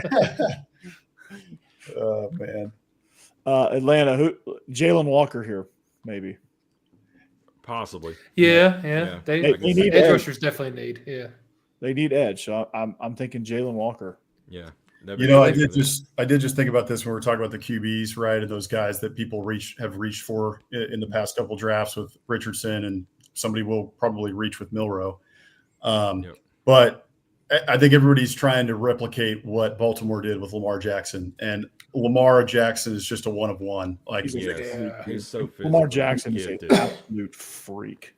Oh, man. Atlanta, Jalen Walker here, maybe. Possibly. Yeah. They need edge rushers definitely need. Yeah. They need edge. So I'm thinking Jalen Walker. Yeah. I did just think about this when we were talking about the QBs, right? And those guys that people have reached for in the past couple drafts with Richardson, and somebody will probably reach with Milroe. But I think everybody's trying to replicate what Baltimore did with Lamar Jackson, and Lamar Jackson is just a one of one. Like he's so physical. Lamar Jackson is an absolute freak.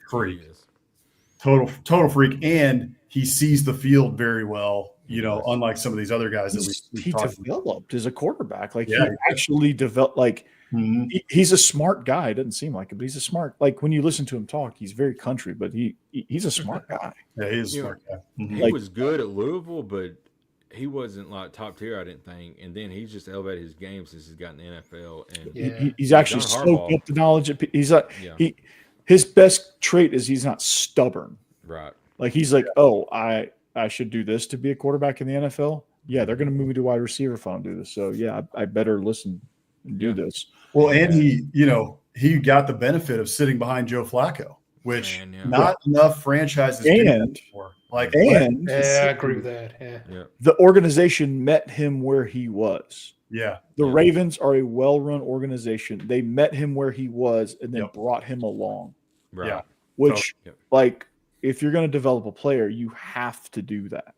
Total freak, and he sees the field very well. Unlike some of these other guys that he developed as a quarterback. Like he Yeah. actually developed. Like he's a smart guy. It doesn't seem like it, but he's a smart. Like when you listen to him talk, he's very country, but he's a smart guy. Yeah, he is a smart guy. He was good at Louisville, but he wasn't like top tier, I didn't think. And then he's just elevated his game since he's gotten the NFL. And he's actually soaked up the knowledge. He's like his best trait is he's not stubborn. Right. Like he's like, I should do this to be a quarterback in the NFL. Yeah, they're going to move me to wide receiver if I don't do this. So yeah, I better listen and do this. Well, and he got the benefit of sitting behind Joe Flacco, which not enough franchises and for. I agree with that. Yeah. The organization met him where he was. Yeah. The Ravens are a well-run organization. They met him where he was and then brought him along. Right. Yeah. Which if you're going to develop a player, you have to do that.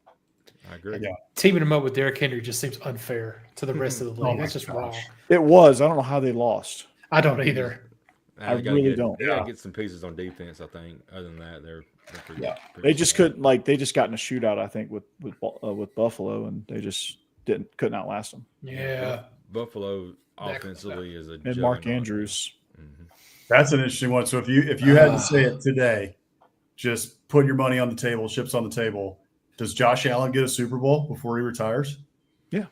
I agree. Yeah. Teaming him up with Derrick Henry just seems unfair to the rest of the league. That's just wrong. It was. I don't know how they lost. I don't either. I really don't. They got to get some pieces on defense, I think. Other than that, they're pretty they just couldn't. Like they just got in a shootout, I think, with Buffalo, and they just couldn't outlast them. Yeah. Buffalo offensively is a and Mark Andrews. That's an interesting one. So if you had to say it today, just put your money on the table, chips on the table. Does Josh Allen get a Super Bowl before he retires? Yeah,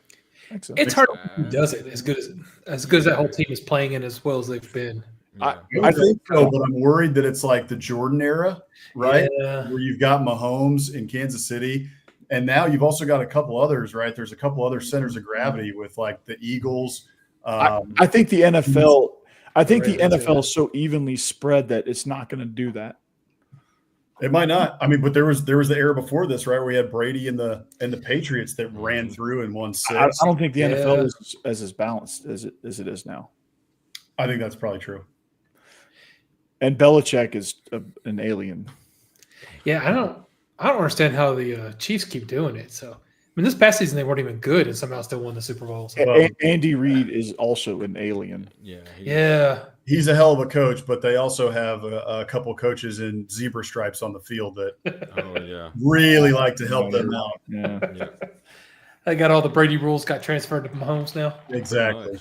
I think so. It's hard who does it as good as that whole team is playing in as well as they've been. Yeah. I think so, but I'm worried that it's like the Jordan era, right? Yeah. Where you've got Mahomes in Kansas City, and now you've also got a couple others, right? There's a couple other centers of gravity with like the Eagles. I think the NFL. I think the NFL is so evenly spread that it's not going to do that. It might not. I mean, but there was the era before this, right? Where we had Brady and the Patriots that ran through and won 6. I don't think the NFL is as balanced as it is now. I think that's probably true. And Belichick is an alien. Yeah, I don't understand how the Chiefs keep doing it. So, I mean, this past season they weren't even good, and somehow still won the Super Bowl. So. Andy Reid is also an alien. Yeah. He's a hell of a coach, but they also have a couple coaches in zebra stripes on the field that really like to help them out. Yeah. They got all the Brady rules got transferred to Mahomes now. Exactly.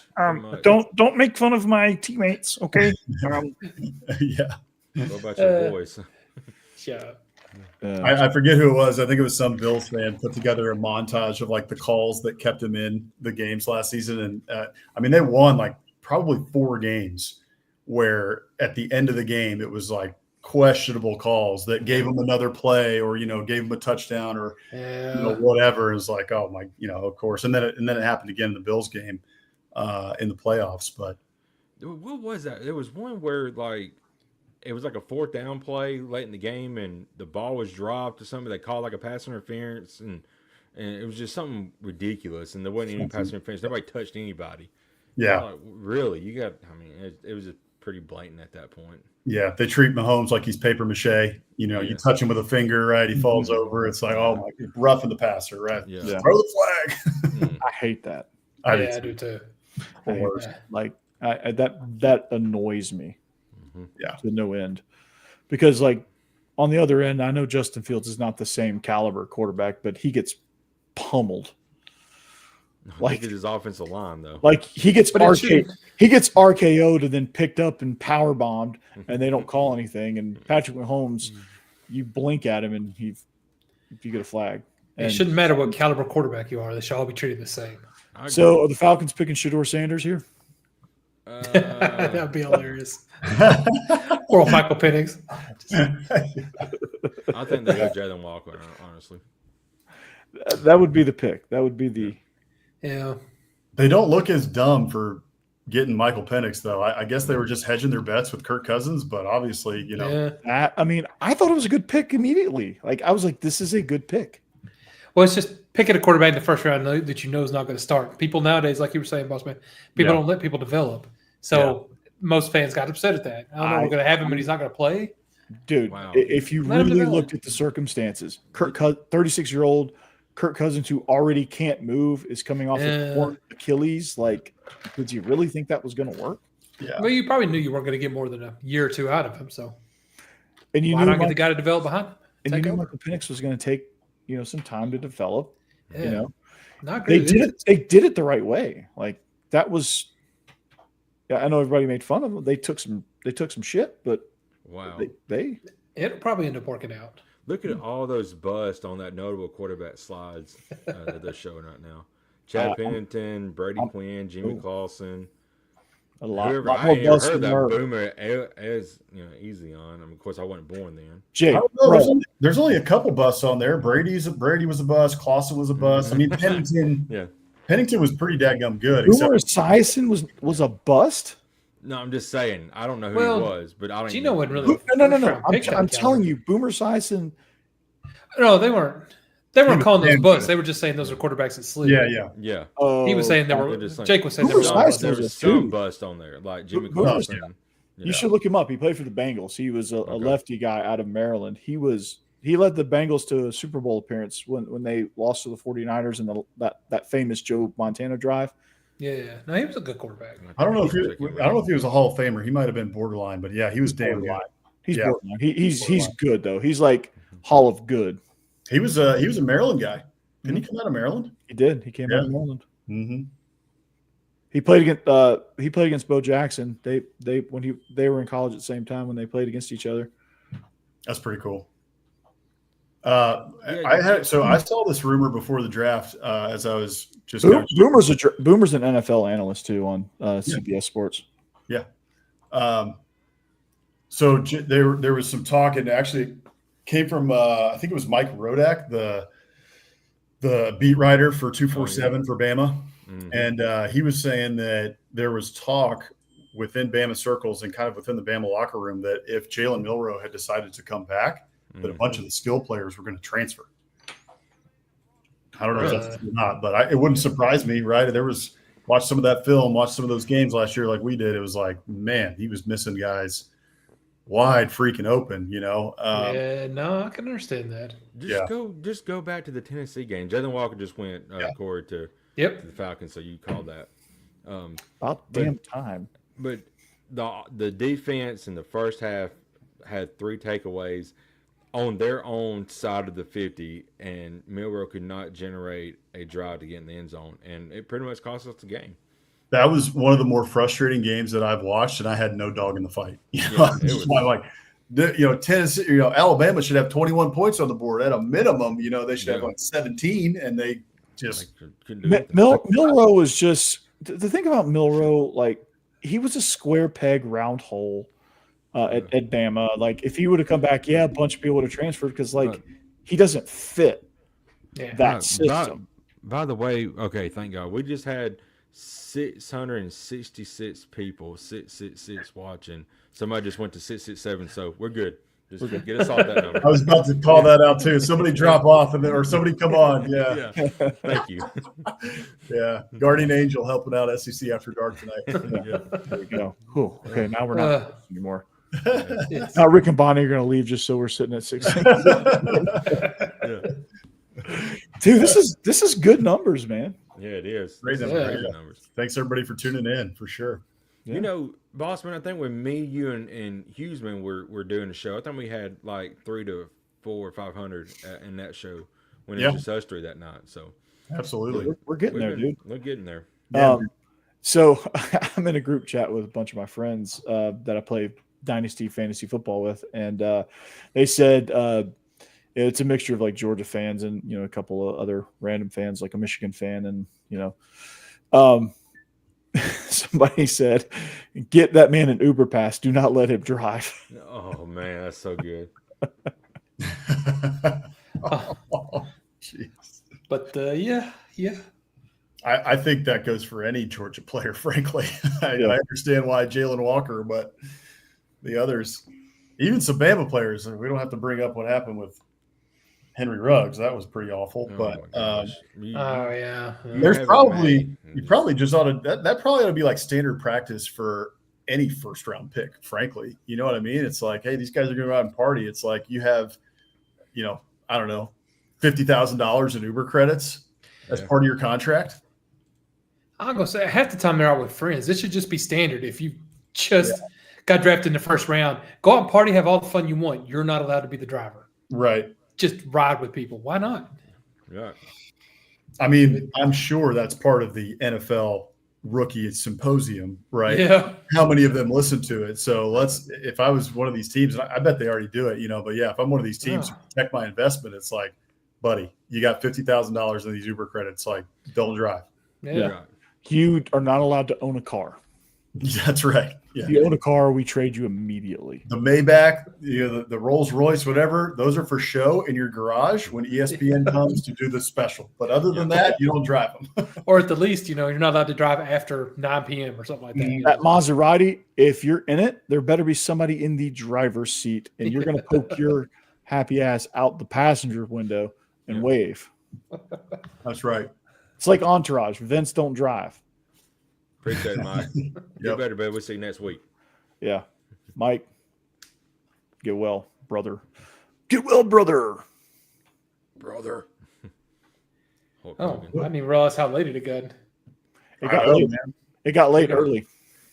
Don't make fun of my teammates, okay? Yeah. What about your boys? Yeah. I forget who it was. I think it was some Bills fan put together a montage of like the calls that kept him in the games last season. And I mean, they won like probably 4 games where at the end of the game, it was like questionable calls that gave him another play or, gave him a touchdown or whatever. It's like, oh my, of course. And then it happened again in the Bills game in the playoffs. But what was that? There was one where like, it was like a 4th down play late in the game, and the ball was dropped or something. They called like a pass interference, and it was just something ridiculous. And there wasn't any pass interference. Nobody touched anybody. Yeah, like, really. It was just pretty blatant at that point. Yeah, they treat Mahomes like he's paper mache. You touch him with a finger, right? He falls over. It's like, oh my, roughing the passer, right? Yeah. Throw the flag. I hate that. I do too. That annoys me. Yeah, to no end, because like on the other end, I know Justin Fields is not the same caliber quarterback, but he gets pummeled. Like his offensive line, though. Like he gets RKO'd and then picked up and power bombed, and they don't call anything. And Patrick Mahomes, you blink at him, and you get a flag. It shouldn't matter what caliber quarterback you are; they should all be treated the same. So are the Falcons picking Shedeur Sanders here? That'd be hilarious. Or Michael Penix. I think they go Jalen Walker, honestly. That would be the pick. That would be the. Yeah. They don't look as dumb for getting Michael Penix, though. I guess they were just hedging their bets with Kirk Cousins, but obviously, I thought it was a good pick immediately. Like I was like, this is a good pick. Well, it's just picking a quarterback in the first round that you know is not going to start. People nowadays, like you were saying, boss man, people don't let people develop. So most fans got upset at that. I don't know. We're going to have him, and he's not going to play. Dude, if you really looked at the circumstances, 36-year-old Kirk Cousins, who already can't move, is coming off a torn Achilles. Like, did you really think that was going to work? Yeah. Well, you probably knew you weren't going to get more than a year or two out of him. So, and you why knew not get the guy to develop behind him? And you knew Michael Penix was going to take some time to develop. Yeah. They did it the right way. Like, that was. Yeah, I know everybody made fun of them. They took some shit, but wow, it'll probably end up working out. Look at all those busts on that notable quarterback slides that they're showing right now. Chad Pennington, Brady Quinn, Jimmy Clausen. A lot I more heard that Boomer as easy on. I mean, of course, I wasn't born then. Jake, there's only a couple busts on there. Brady was a bust. Clausen was a bust. I mean, Pennington. Pennington was pretty dadgum good. Boomer Esiason was a bust. No, I'm just saying. I don't know who he was, but I don't. Gino wasn't really. No. I'm telling you, Boomer Esiason. No, they weren't. They weren't calling those busts. They were just saying those are quarterbacks that sleep. Yeah. He was saying Jake was saying there was some bust on there, like Jimmy Clausen. You should look him up. He played for the Bengals. He was a lefty guy out of Maryland. He led the Bengals to a Super Bowl appearance when they lost to the 49ers in that famous Joe Montana drive. Yeah. No, he was a good quarterback. I don't know if he was a Hall of Famer. He might have been borderline, but yeah, he was damn good. He's borderline. He's good though. He's like Hall of Good. He was a Maryland guy. Didn't he come out of Maryland? He did. He came out of Maryland. Mm-hmm. He played against Bo Jackson. They were in college at the same time when they played against each other. That's pretty cool. I saw this rumor before the draft as I was just Boomer's an NFL analyst too on CBS Sports. Yeah. So there was some talk, and actually came from I think it was Mike Rodak, the beat writer for 247 for Bama, and he was saying that there was talk within Bama circles and kind of within the Bama locker room that if Jalen Milroe had decided to come back, that a bunch of the skill players were going to transfer. I don't know if that's true or not, but it wouldn't surprise me, right? Watch some of that film, watch some of those games last year like we did. It was like, man, he was missing guys wide freaking open, I can understand that. Just go back to the Tennessee game. Jalen Walker just went Corey to the Falcons, so you called that. About damn time. But the defense in the first half had 3 takeaways on their own side of the 50, and Milroe could not generate a drive to get in the end zone, and it pretty much cost us the game. That was one of the more frustrating games that I've watched, and I had no dog in the fight. Tennessee, Alabama should have 21 points on the board at a minimum. They should have like 17, and they just couldn't do it. Milroe was just the thing about Milroe. Like, he was a square peg, round hole at Bama. Like, if he would have come back, a bunch of people would have transferred because he doesn't fit that system. By the way, okay, thank God we just had 666 people, 666 watching. Somebody just went to 667, so we're good. Just get us off that number. I was about to call that out too. Somebody drop off or somebody come on. Yeah. Thank you. Yeah. Guardian Angel helping out SEC After Dark tonight. There we go. Cool. Okay, now we're not anymore. Now Rick and Bonnie are going to leave just so we're sitting at 6. Dude, this is good numbers, man. Yeah, it is. Great numbers. Thanks everybody for tuning in, for sure. Yeah. Bossman, I think when me, you, and Hughesman were doing the show, I think we had like 300 to 400 or 500 in that show when it was just us 3 that night. So absolutely, we're getting there, dude. We're getting there. So I'm in a group chat with a bunch of my friends that I play Dynasty fantasy football with, and they said it's a mixture of like Georgia fans and a couple of other random fans, like a Michigan fan, and somebody said, "Get that man an Uber pass. Do not let him drive." Oh man, that's so good. Jeez. But yeah. I think that goes for any Georgia player, frankly. I understand why Jalen Walker, but the others, even some Bama players, we don't have to bring up what happened with Henry Ruggs. That was pretty awful. Oh But my gosh. You yeah. there's have it probably made. you probably just ought to that probably ought to be like standard practice for any first round pick, frankly. You know what I mean? It's like, hey, these guys are going to go out and party. It's like you have, I don't know, $50,000 in Uber credits as part of your contract. I'm gonna say half the time they're out with friends. This should just be standard. If you just got drafted in the first round, go out and party, have all the fun you want. You're not allowed to be the driver. Right. Just ride with people. Why not? Yeah. I mean, I'm sure that's part of the NFL rookie symposium, right? Yeah. How many of them listen to it? So if I was one of these teams, and I bet they already do it, but yeah, if I'm one of these teams who protect my investment, it's like, buddy, you got $50,000 in these Uber credits. Like, don't drive. Yeah. Right. You are not allowed to own a car. That's right. Yeah. If you own a car, we trade you immediately. The Maybach, the Rolls Royce, whatever, those are for show in your garage when ESPN comes to do the special. But other than that, you don't drive them. Or at the least, you're not allowed to drive after 9 p.m. or something like that. That Maserati, if you're in it, there better be somebody in the driver's seat, and you're going to poke your happy ass out the passenger window and wave. That's right. It's like Entourage. Vince don't drive. Appreciate it, Mike. Get better, baby. We'll see you next week. Yeah. Mike, get well, brother. Get well, brother. Brother. Oh, I didn't even realize how late it got. It got late, man. It got late early.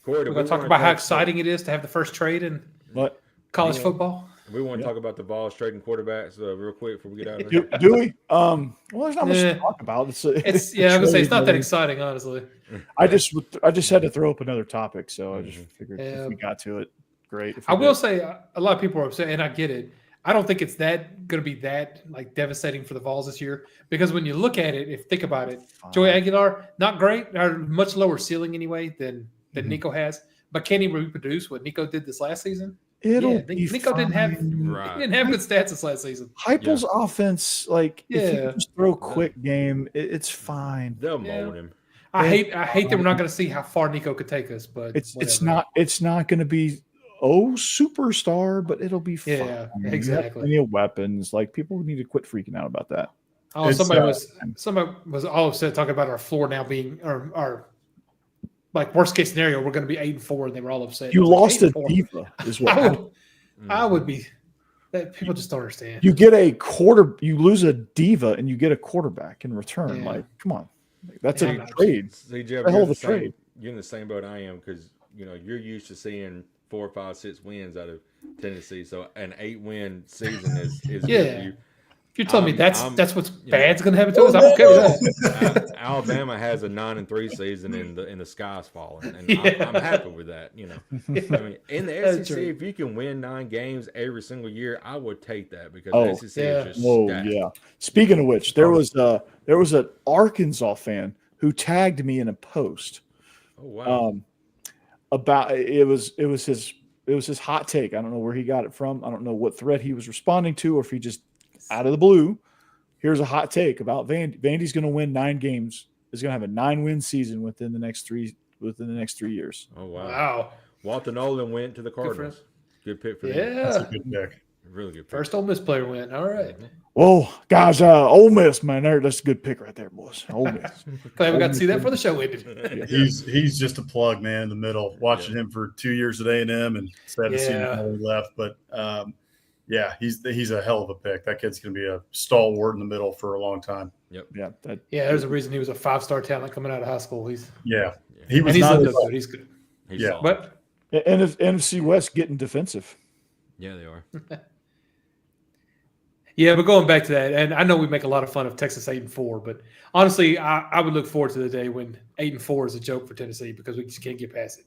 Corey, We're going to talk about how exciting it is to have the first trade in What? college football. We want to talk about the Vols trading quarterbacks real quick before we get out of here. Do we? Well, there's not much to talk about. I was going to say, it's not that exciting, honestly. I just had to throw up another topic, so I just figured if we got to it, great. I will say a lot of people are upset, and I get it. I don't think it's going to be that devastating for the Vols this year, because when you look at it, think about it, Joey Aguilar, not great, or much lower ceiling anyway than Nico has, but can he reproduce what Nico did this last season? Nico didn't have good stats this last season. Heupel's offense, if you just throw quick game, it's fine. They'll mold him. I hate that we're not going to see how far Nico could take us, but it's not going to be superstar, but it'll be fine. Yeah, exactly. Plenty of weapons. People need to quit freaking out about that. Oh, somebody was all upset talking about our floor now being our worst case scenario. We're going to be 8-4, and they were all upset. You lost a diva, is what happened. I would be. That people just don't understand. You you lose a diva, and you get a quarterback in return. Yeah. Come on, that's a trade. See, Jeff, a hell of a trade. You're in the same boat I am, because you're used to seeing 4, 5, 6 wins out of Tennessee. So an 8-win season is good for you. If you're telling me that's what's bad's going to happen to us, I'm okay with that. Alabama has a 9-3 season, and the sky's falling, and I'm happy with that. I mean, in the SEC, if you can win 9 games every single year, I would take that, because the SEC is just stacked. Yeah. Speaking of which, there was an Arkansas fan who tagged me in a post. Oh wow! About it was his hot take. I don't know where he got it from. I don't know what thread he was responding to, or if he just out of the blue. Here's a hot take about Vandy. Vandy's going to win 9 games. Is going to have a 9-win season within the next 3 years. Oh wow! Walter Nolan went to the Cardinals. Good pick for them. Yeah, that's a good pick. Really good pick. First Ole Miss player went. All right. Whoa, guys, Ole Miss, man, that's a good pick right there, boys. Ole Miss. Glad we got to see that before the show ended. He's just a plug, man, in the middle. Watching him for 2 years at A&M, and sad to see him how he left. But he's a hell of a pick. That kid's going to be a stalwart in the middle for a long time. Yep. Yeah. There's a reason he was a 5-star talent coming out of high school. He was not good. He's good. He's solid. But NFC West getting defensive. Yeah, they are. Yeah, but going back to that, and I know we make a lot of fun of Texas 8-4, but honestly, I would look forward to the day when 8-4 is a joke for Tennessee, because we just can't get past it.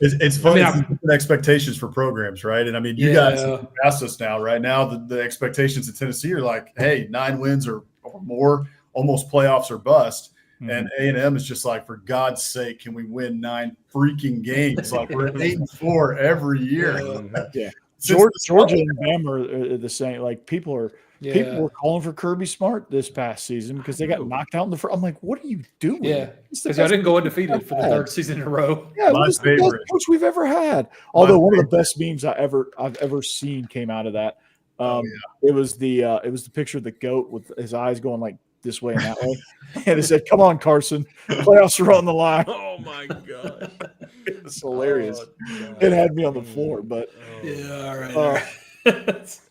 It's funny. Expectations for programs, right? And I mean, you guys have asked us now. Right now, the expectations in Tennessee are like, hey, 9 wins or more, almost playoffs or bust. Mm-hmm. And A&M is just like, for God's sake, can we win 9 freaking games? Like, we're 8-4 every year. Yeah. Georgia and Bama are the same. People were calling for Kirby Smart this past season because they got knocked out in the first. I'm like, what are you doing? Yeah, because I didn't go undefeated for the 3rd season in a row. Yeah, this is the best coach we've ever had. Although one of the best memes I've ever seen came out of that. It was the picture of the goat with his eyes going like this way and that way, and it said, "Come on, Carson, playoffs are on the line." Oh my god, It was hilarious. Oh, It had me on the floor, but Yeah, all right.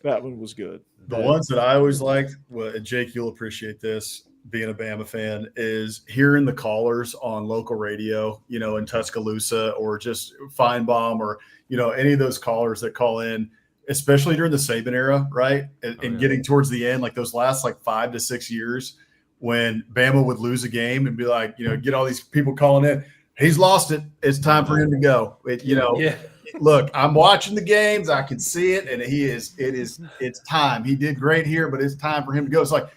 that one was good. The ones that I always liked, well, Jake, you'll appreciate this, being a Bama fan, is hearing the callers on local radio, in Tuscaloosa or just Feinbaum or, any of those callers that call in, especially during the Saban era, right? And getting towards the end, like those last 5 to 6 years when Bama would lose a game and be like, get all these people calling in. He's lost it. It's time for him to go. Look, I'm watching the games. I can see it. And it's time. He did great here, but it's time for him to go. It's like,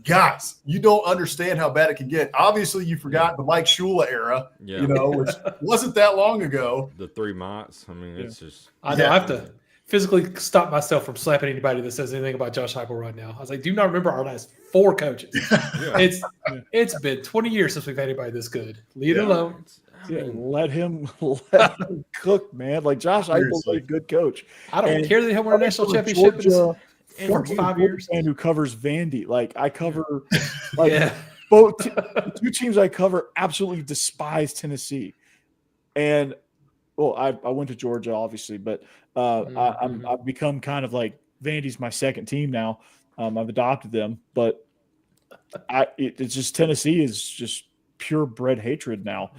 guys, you don't understand how bad it can get. Obviously, you forgot the Mike Shula era, which wasn't that long ago. The 3 months. I mean, it's just. I know. I have to physically stop myself from slapping anybody that says anything about Josh Heupel right now. I was like, do you not remember our last 4 coaches? It's been 20 years since we've had anybody this good. Leave it alone. Let him cook, man. Like Josh Heupel's a good coach. I don't care that he won a national championship in 5 years. And who covers Vandy? Like I cover, both 2 teams I cover absolutely despise Tennessee, and I went to Georgia obviously, but I've become kind of like Vandy's my second team now. I've adopted them, but it's just Tennessee is just purebred hatred now.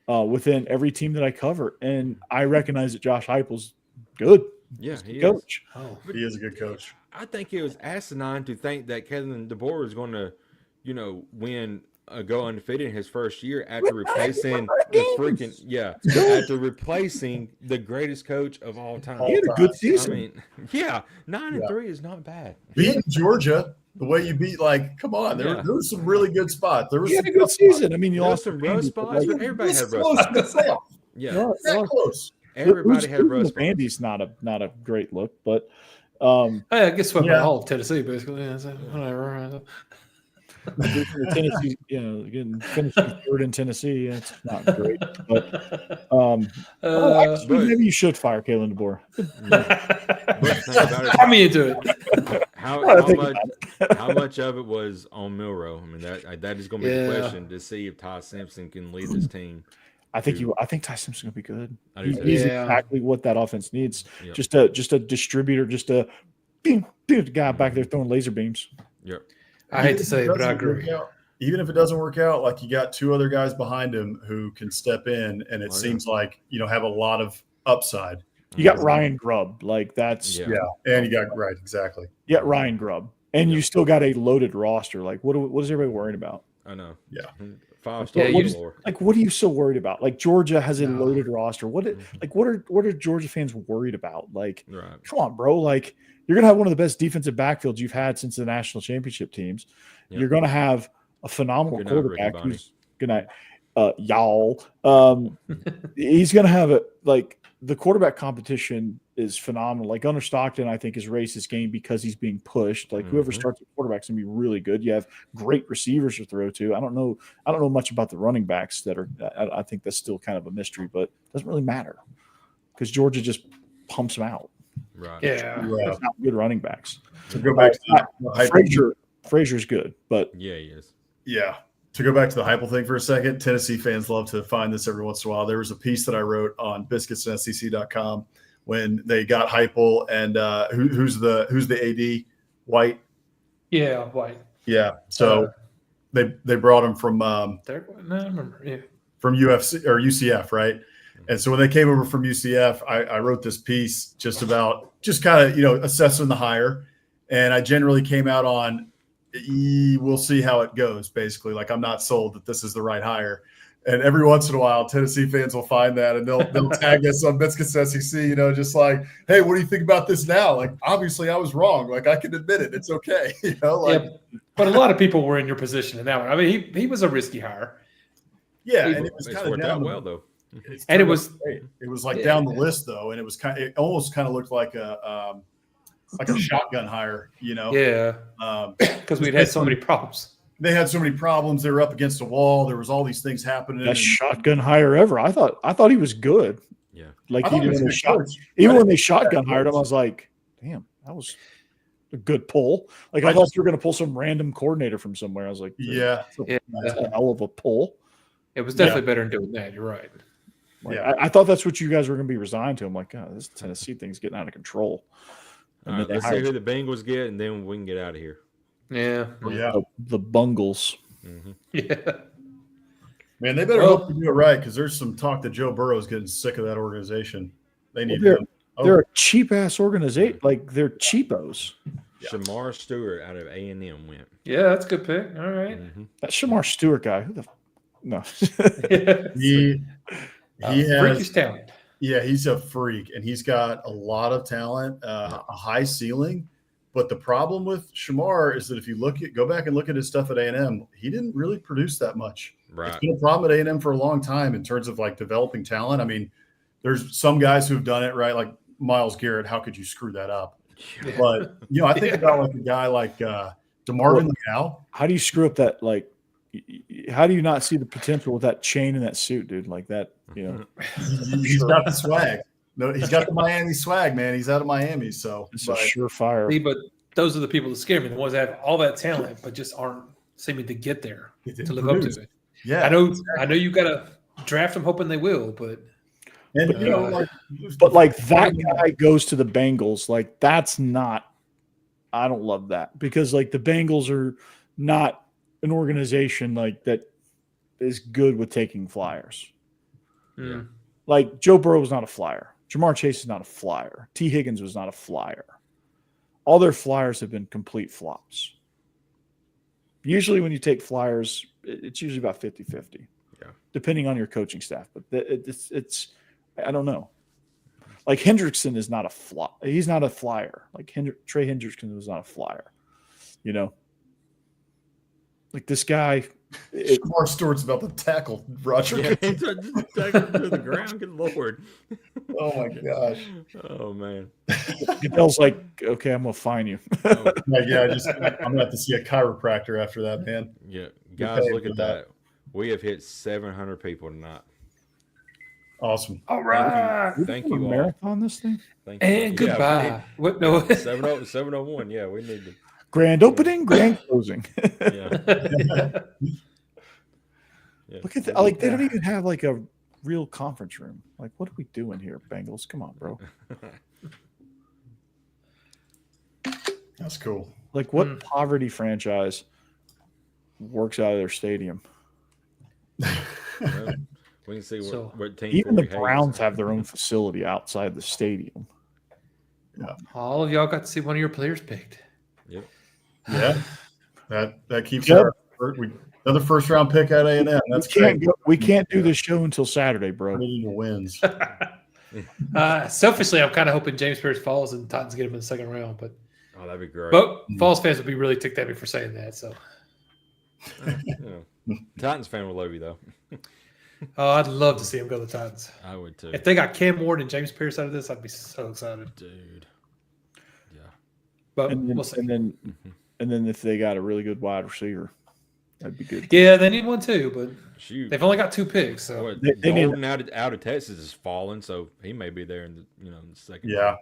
Within every team that I cover. And I recognize that Josh Heupel's good. Yeah, he coach. He is a good coach. I think it was asinine to think that Kevin DeBoer was going to, go undefeated in his first year after replacing after replacing the greatest coach of all time. He had a good season. I mean, 9-3 is not bad. Beating Georgia the way you beat, come on, there was some really good spots. There was a good season. I mean, you lost some rough spots, but everybody had rough spots. That close. Everybody had rough spots. Vandy's not a great look, but I guess swept by all of Tennessee basically. Whatever. Tennessee, getting finishing third in Tennessee, it's not great. But actually, maybe you should fire Kalen DeBoer. Put me into it. How much of it was on Milroe? I mean, that is going to be the question to see if Ty Simpson can lead this team. I think Ty Simpson's going to be good. He's exactly what that offense needs. Yep. Just a distributor, just a guy back there throwing laser beams. Yep. I hate to say it, but I agree. Even if it doesn't work out, you got 2 other guys behind him who can step in, and it seems like have a lot of upside. You got Ryan Grubb, that's and you got exactly. Yeah, Ryan Grubb, and you still got a loaded roster. What is everybody worried about? I know. Yeah, 5-star. What are you so worried about? Georgia has a loaded roster. What are Georgia fans worried about? Come on, bro. You're going to have one of the best defensive backfields you've had since the national championship teams. Yep. You're going to have a phenomenal quarterback who's going to y'all. He's going to have the quarterback competition is phenomenal. Gunnar Stockton, I think, has raised his game because he's being pushed. Whoever starts at quarterback's going to be really good. You have great receivers to throw to. I don't know much about the running backs that are. I think that's still kind of a mystery, but it doesn't really matter because Georgia just pumps them out. Right. Yeah. Not good running backs. To go back to Frazier's good, but he is. Yeah. To go back to the Heupel thing for a second, Tennessee fans love to find this every once in a while. There was a piece that I wrote on biscuitsndsec.com when they got Heupel and who's the AD? White. Yeah, White. Yeah. So they brought him from I remember. Yeah. From UFC or UCF, right? And so when they came over from UCF, I wrote this piece just kind of, assessing the hire. And I generally came out on, we'll see how it goes, basically. I'm not sold that this is the right hire. And every once in a while, Tennessee fans will find that and they'll tag us on Biscuits SEC, hey, what do you think about this now? Obviously I was wrong. I can admit it. It's okay. But a lot of people were in your position in that one. I mean, he was a risky hire. Yeah. And it was kind of worked out well though. And it was down the list though, and it almost kind of looked like a shotgun hire, Yeah, because we'd had so many problems. They had so many problems. They were up against a wall. There was all these things happening. Best shotgun hire ever. I thought he was good. Yeah, even when they shotgun hired him, I was like, damn, that was a good pull. Like I thought you were going to pull some random coordinator from somewhere. I was like, that's a hell of a pull. It was definitely better than doing that. You're right. Like, I thought that's what you guys were going to be resigned to. I'm like, God, this Tennessee thing's getting out of control. All right, let's see who the Bengals get, and then we can get out of here. Yeah. The Bungles. Mm-hmm. Yeah. Man, they better hope to do it right because there's some talk that Joe Burrow's getting sick of that organization. They need him. They're a cheap ass organization. Like they're cheapos. Shamar Stewart out of A&M went. Yeah, that's a good pick. All right. Mm-hmm. That Shamar Stewart guy. Who the no. He has freakish talent. Yeah, he's a freak, and he's got a lot of talent, a high ceiling. But the problem with Shamar is that if you go back and look at his stuff at A&M, he didn't really produce that much. Right. It's been a problem at A&M for a long time in terms of like developing talent. I mean, there's some guys who've done it right, like Myles Garrett. How could you screw that up? Yeah. But I think about like a guy like DeMarvin Leal. How do you screw up that? Like, how do you not see the potential with that chain and that suit, dude? Like that, He's got the swag. No, he's got the Miami swag, man. He's out of Miami, so it's a surefire. See, but those are the people that scare me. The ones that have all that talent, but just aren't seeming to get there to live up to it. Yeah, I know you got to draft them, hoping they will, but that guy goes to the Bengals. Like that's not. I don't love that because like the Bengals are not an organization like that is good with taking flyers. Mm. Like Joe Burrow was not a flyer. Jamar Chase is not a flyer. T. Higgins was not a flyer. All their flyers have been complete flops. Usually when you take flyers, it's usually about 50-50, depending on your coaching staff. But it's I don't know. Like Hendrickson is not a flop. He's not a flyer. Like Trey Hendrickson was not a flyer. Like this guy. Shamar Stewart's about to tackle Roger. Yeah, just tackle to the ground. Good Lord. Oh my gosh. Oh man. Goodell's like, okay, I'm gonna fine you. I'm gonna have to see a chiropractor after that, man. Yeah, guys, look at that. We have hit 700 people tonight. Awesome. All right. Thank you all. Marathon this thing. Thank you. And goodbye. What? No. 701. Yeah, we need to. Grand opening, grand closing. Yeah. Look at that. Like they don't even have like a real conference room. Like, what are we doing here, Bengals? Come on, bro. That's cool. Like, what poverty franchise works out of their stadium? Well, we can see what team. Even the Browns have their own facility outside the stadium. Yeah. All of y'all got to see one of your players picked. Yep. Yeah. That keeps another first round pick at A&M. That's we can't do this show until Saturday, bro. Wins. Selfishly, I'm kind of hoping James Pierce falls and Titans get him in the second round, but that'd be great. But Falls fans would be really ticked at me for saying that. So, Titans fan will love you though. Oh, I'd love to see him go to the Titans. I would too. If they got Cam Ward and James Pierce out of this, I'd be so excited, dude. Yeah, but we'll see. And then if they got a really good wide receiver, that'd be good. Yeah, they need one too, but shoot, they've only got 2 picks. So they Golden out of Texas is falling, so he may be there in the in the second. Yeah.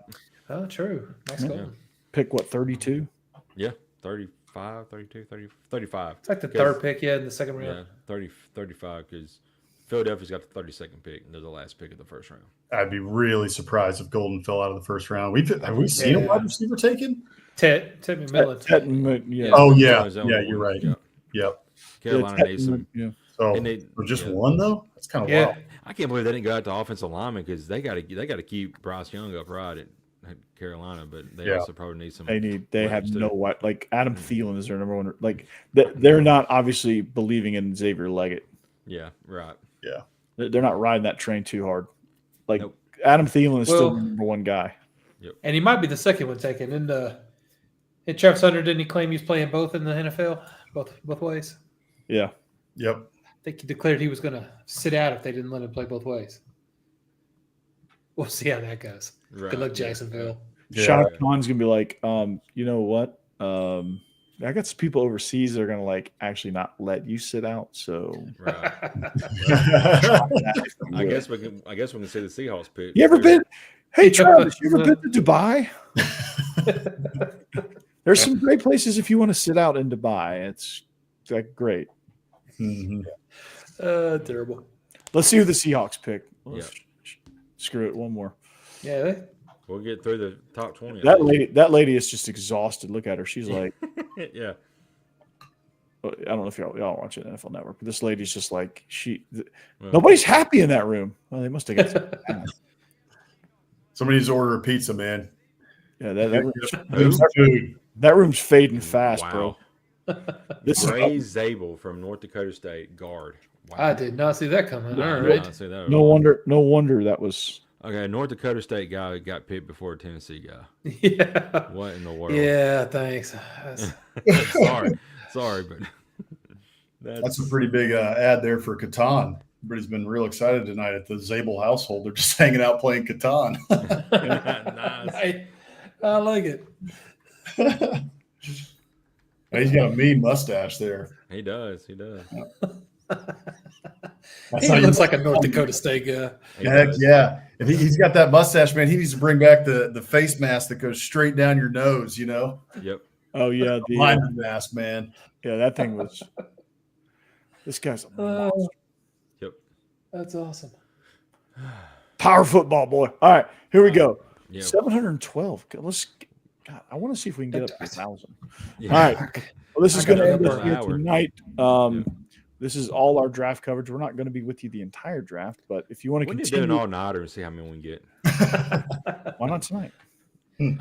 Oh, true. Nice goal. Pick what, 32? Yeah, 35, 32, 30, 35. It's like the third pick, in the second round. Yeah, 35 because Philadelphia's got the 32nd pick, and they're the last pick of the first round. I'd be really surprised if Golden fell out of the first round. Have we seen a wide receiver taken? Ted McMillan. Yeah. Oh, yeah. Yeah, you're right. Yep. Carolina needs some. Yeah. So just one, though? That's kind of wild. I can't believe they didn't go out to offensive lineman because they got to keep Bryce Young upright at Carolina, but they also probably need some. They have no what. Like Adam Thielen is their number one. Like they're not obviously believing in Xavier Leggett. Yeah, right. Yeah, they're not riding that train too hard. Like Adam Thielen is still the number one guy. Yep. And he might be the second one taken. And Travis Hunter, didn't he claim he's playing both in the NFL, both ways? Yeah. Yep. I think he declared he was going to sit out if they didn't let him play both ways. We'll see how that goes. Right. Good luck, Jacksonville. Yeah. Sean Khan's gonna be like, you know what? I got some people overseas that are gonna like actually not let you sit out. So right. I guess we can see the Seahawks pick. You ever been? Hey Travis, you ever been to Dubai? There's some great places if you want to sit out in Dubai. It's like great. Mhm. Terrible. Let's see who the Seahawks pick. Yeah. Screw it. One more. Yeah. We'll get through the top 20. That lady is just exhausted. Look at her. She's like, Yeah. I don't know if y'all watch it NFL Network, but this lady's just like Well, nobody's happy in that room. Well, they must have got some. Somebody needs to order a pizza, man. Yeah, There's food. that room's fading fast, wow. bro. This Ray Zabel from North Dakota State, guard. Wow. I did not see that coming. All I did right. not see that at no all. wonder that was. Okay, North Dakota State guy got picked before a Tennessee guy. Yeah. What in the world? Yeah. Thanks. Sorry, but That's a pretty big ad there for Catan. Everybody's been real excited tonight at the Zabel household. They're just hanging out playing Catan. nice. I like it. He's got a mean mustache there. He does. That's He how you- looks like a North Dakota State guy. He Heck does. yeah. If he's got that mustache, man, he needs to bring back the face mask that goes straight down your nose, you know? Yep. Oh yeah, Lineman mask, man. yeah, that thing was. This guy's a monster. Yep. That's awesome. Power football boy. All right, here we go. Yeah. 712. Let's. God, I want to see if we can get up to 1,000. Yeah. All right. Well, this is I going got to it end up us for here an hour. tonight. This is all our draft coverage. We're not going to be with you the entire draft, but if you want to We need to do continue, an all-nighter and see how many we can get. why not tonight?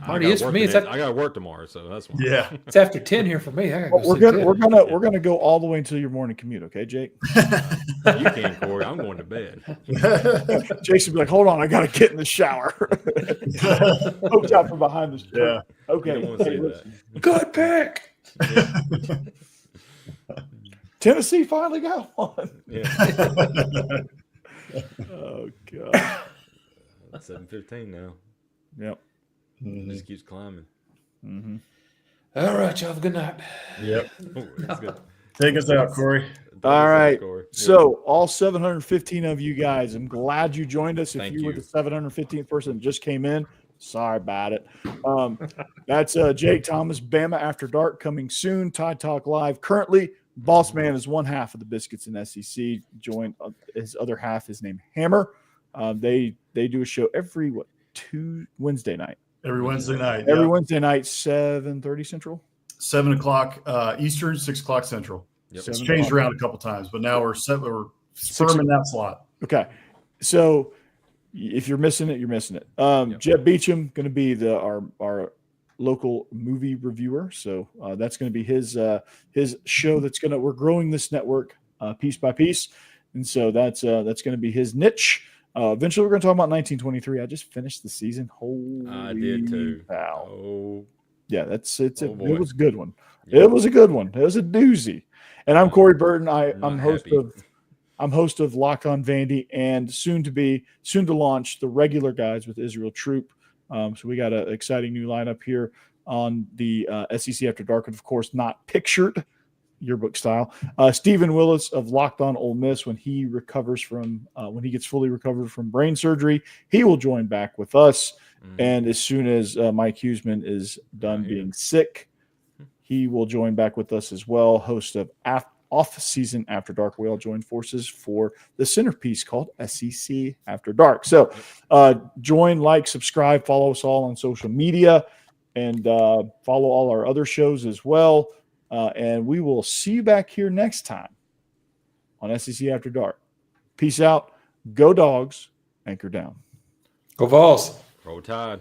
Marty, it's for me. I got to work tomorrow, so that's why. Yeah. It's after 10 here for me. I gotta Well, go we're sleep gonna in. we're gonna go all the way until your morning commute, okay, Jake? You can, Corey. I'm going to bed. Jason be like, hold on, I gotta get in the shower. Poked out from behind the Yeah. You Okay. don't want to see that. Good pick. Tennessee finally got one. Yeah. Oh god. 7:15 now. Yep. Mhm. Just keeps climbing. Mm-hmm. All right, y'all. Have a good night. Yep. Oh, that's good. Take us out, Corey. All right. Corey. So, all 715 of you guys, I'm glad you joined us. If Thank you were you. the 715th person that just came in, sorry about it. That's Jake Thomas, Bama After Dark, coming soon. Tide Talk Live. Currently, Boss Man is one half of the Biscuits in SEC. Joined his other half is named Hammer. They do a show every Wednesday night. Every Wednesday night. Every Yep. Wednesday night, 7:30 Central. 7 o'clock Eastern, 6 o'clock Central. Yep. It's 7 changed o'clock. around a couple times, but now we're firm in that slot. Okay. So if you're missing it, you're missing it. Jeb Beecham going to be our local movie reviewer. So that's going to be his show. We're growing this network piece by piece. And so that's going to be his niche. Eventually we're going to talk about 1923. I just finished the season. Holy I did too. cow. Oh, Yeah, it boy. was a good one. Yeah. It was a good one. It was a doozy. And I'm Corey Burton. I'm Not host happy. of Locked On Vandy, and soon to launch the regular guys with Israel Troop. So we got an exciting new lineup here on the SEC After Dark, and of course not pictured yearbook style. Stephen Willis of Locked On Ole Miss, when he gets fully recovered from brain surgery, he will join back with us. And as soon as Mike Huseman is done being sick, he will join back with us as well. Host of Off-Season After Dark. We all join forces for the centerpiece called SEC After Dark. So join, like, subscribe, follow us all on social media, and follow all our other shows as well. And we will see you back here next time on SEC After Dark. Peace out. Go Dogs. Anchor down. Go Vols. Roll Tide.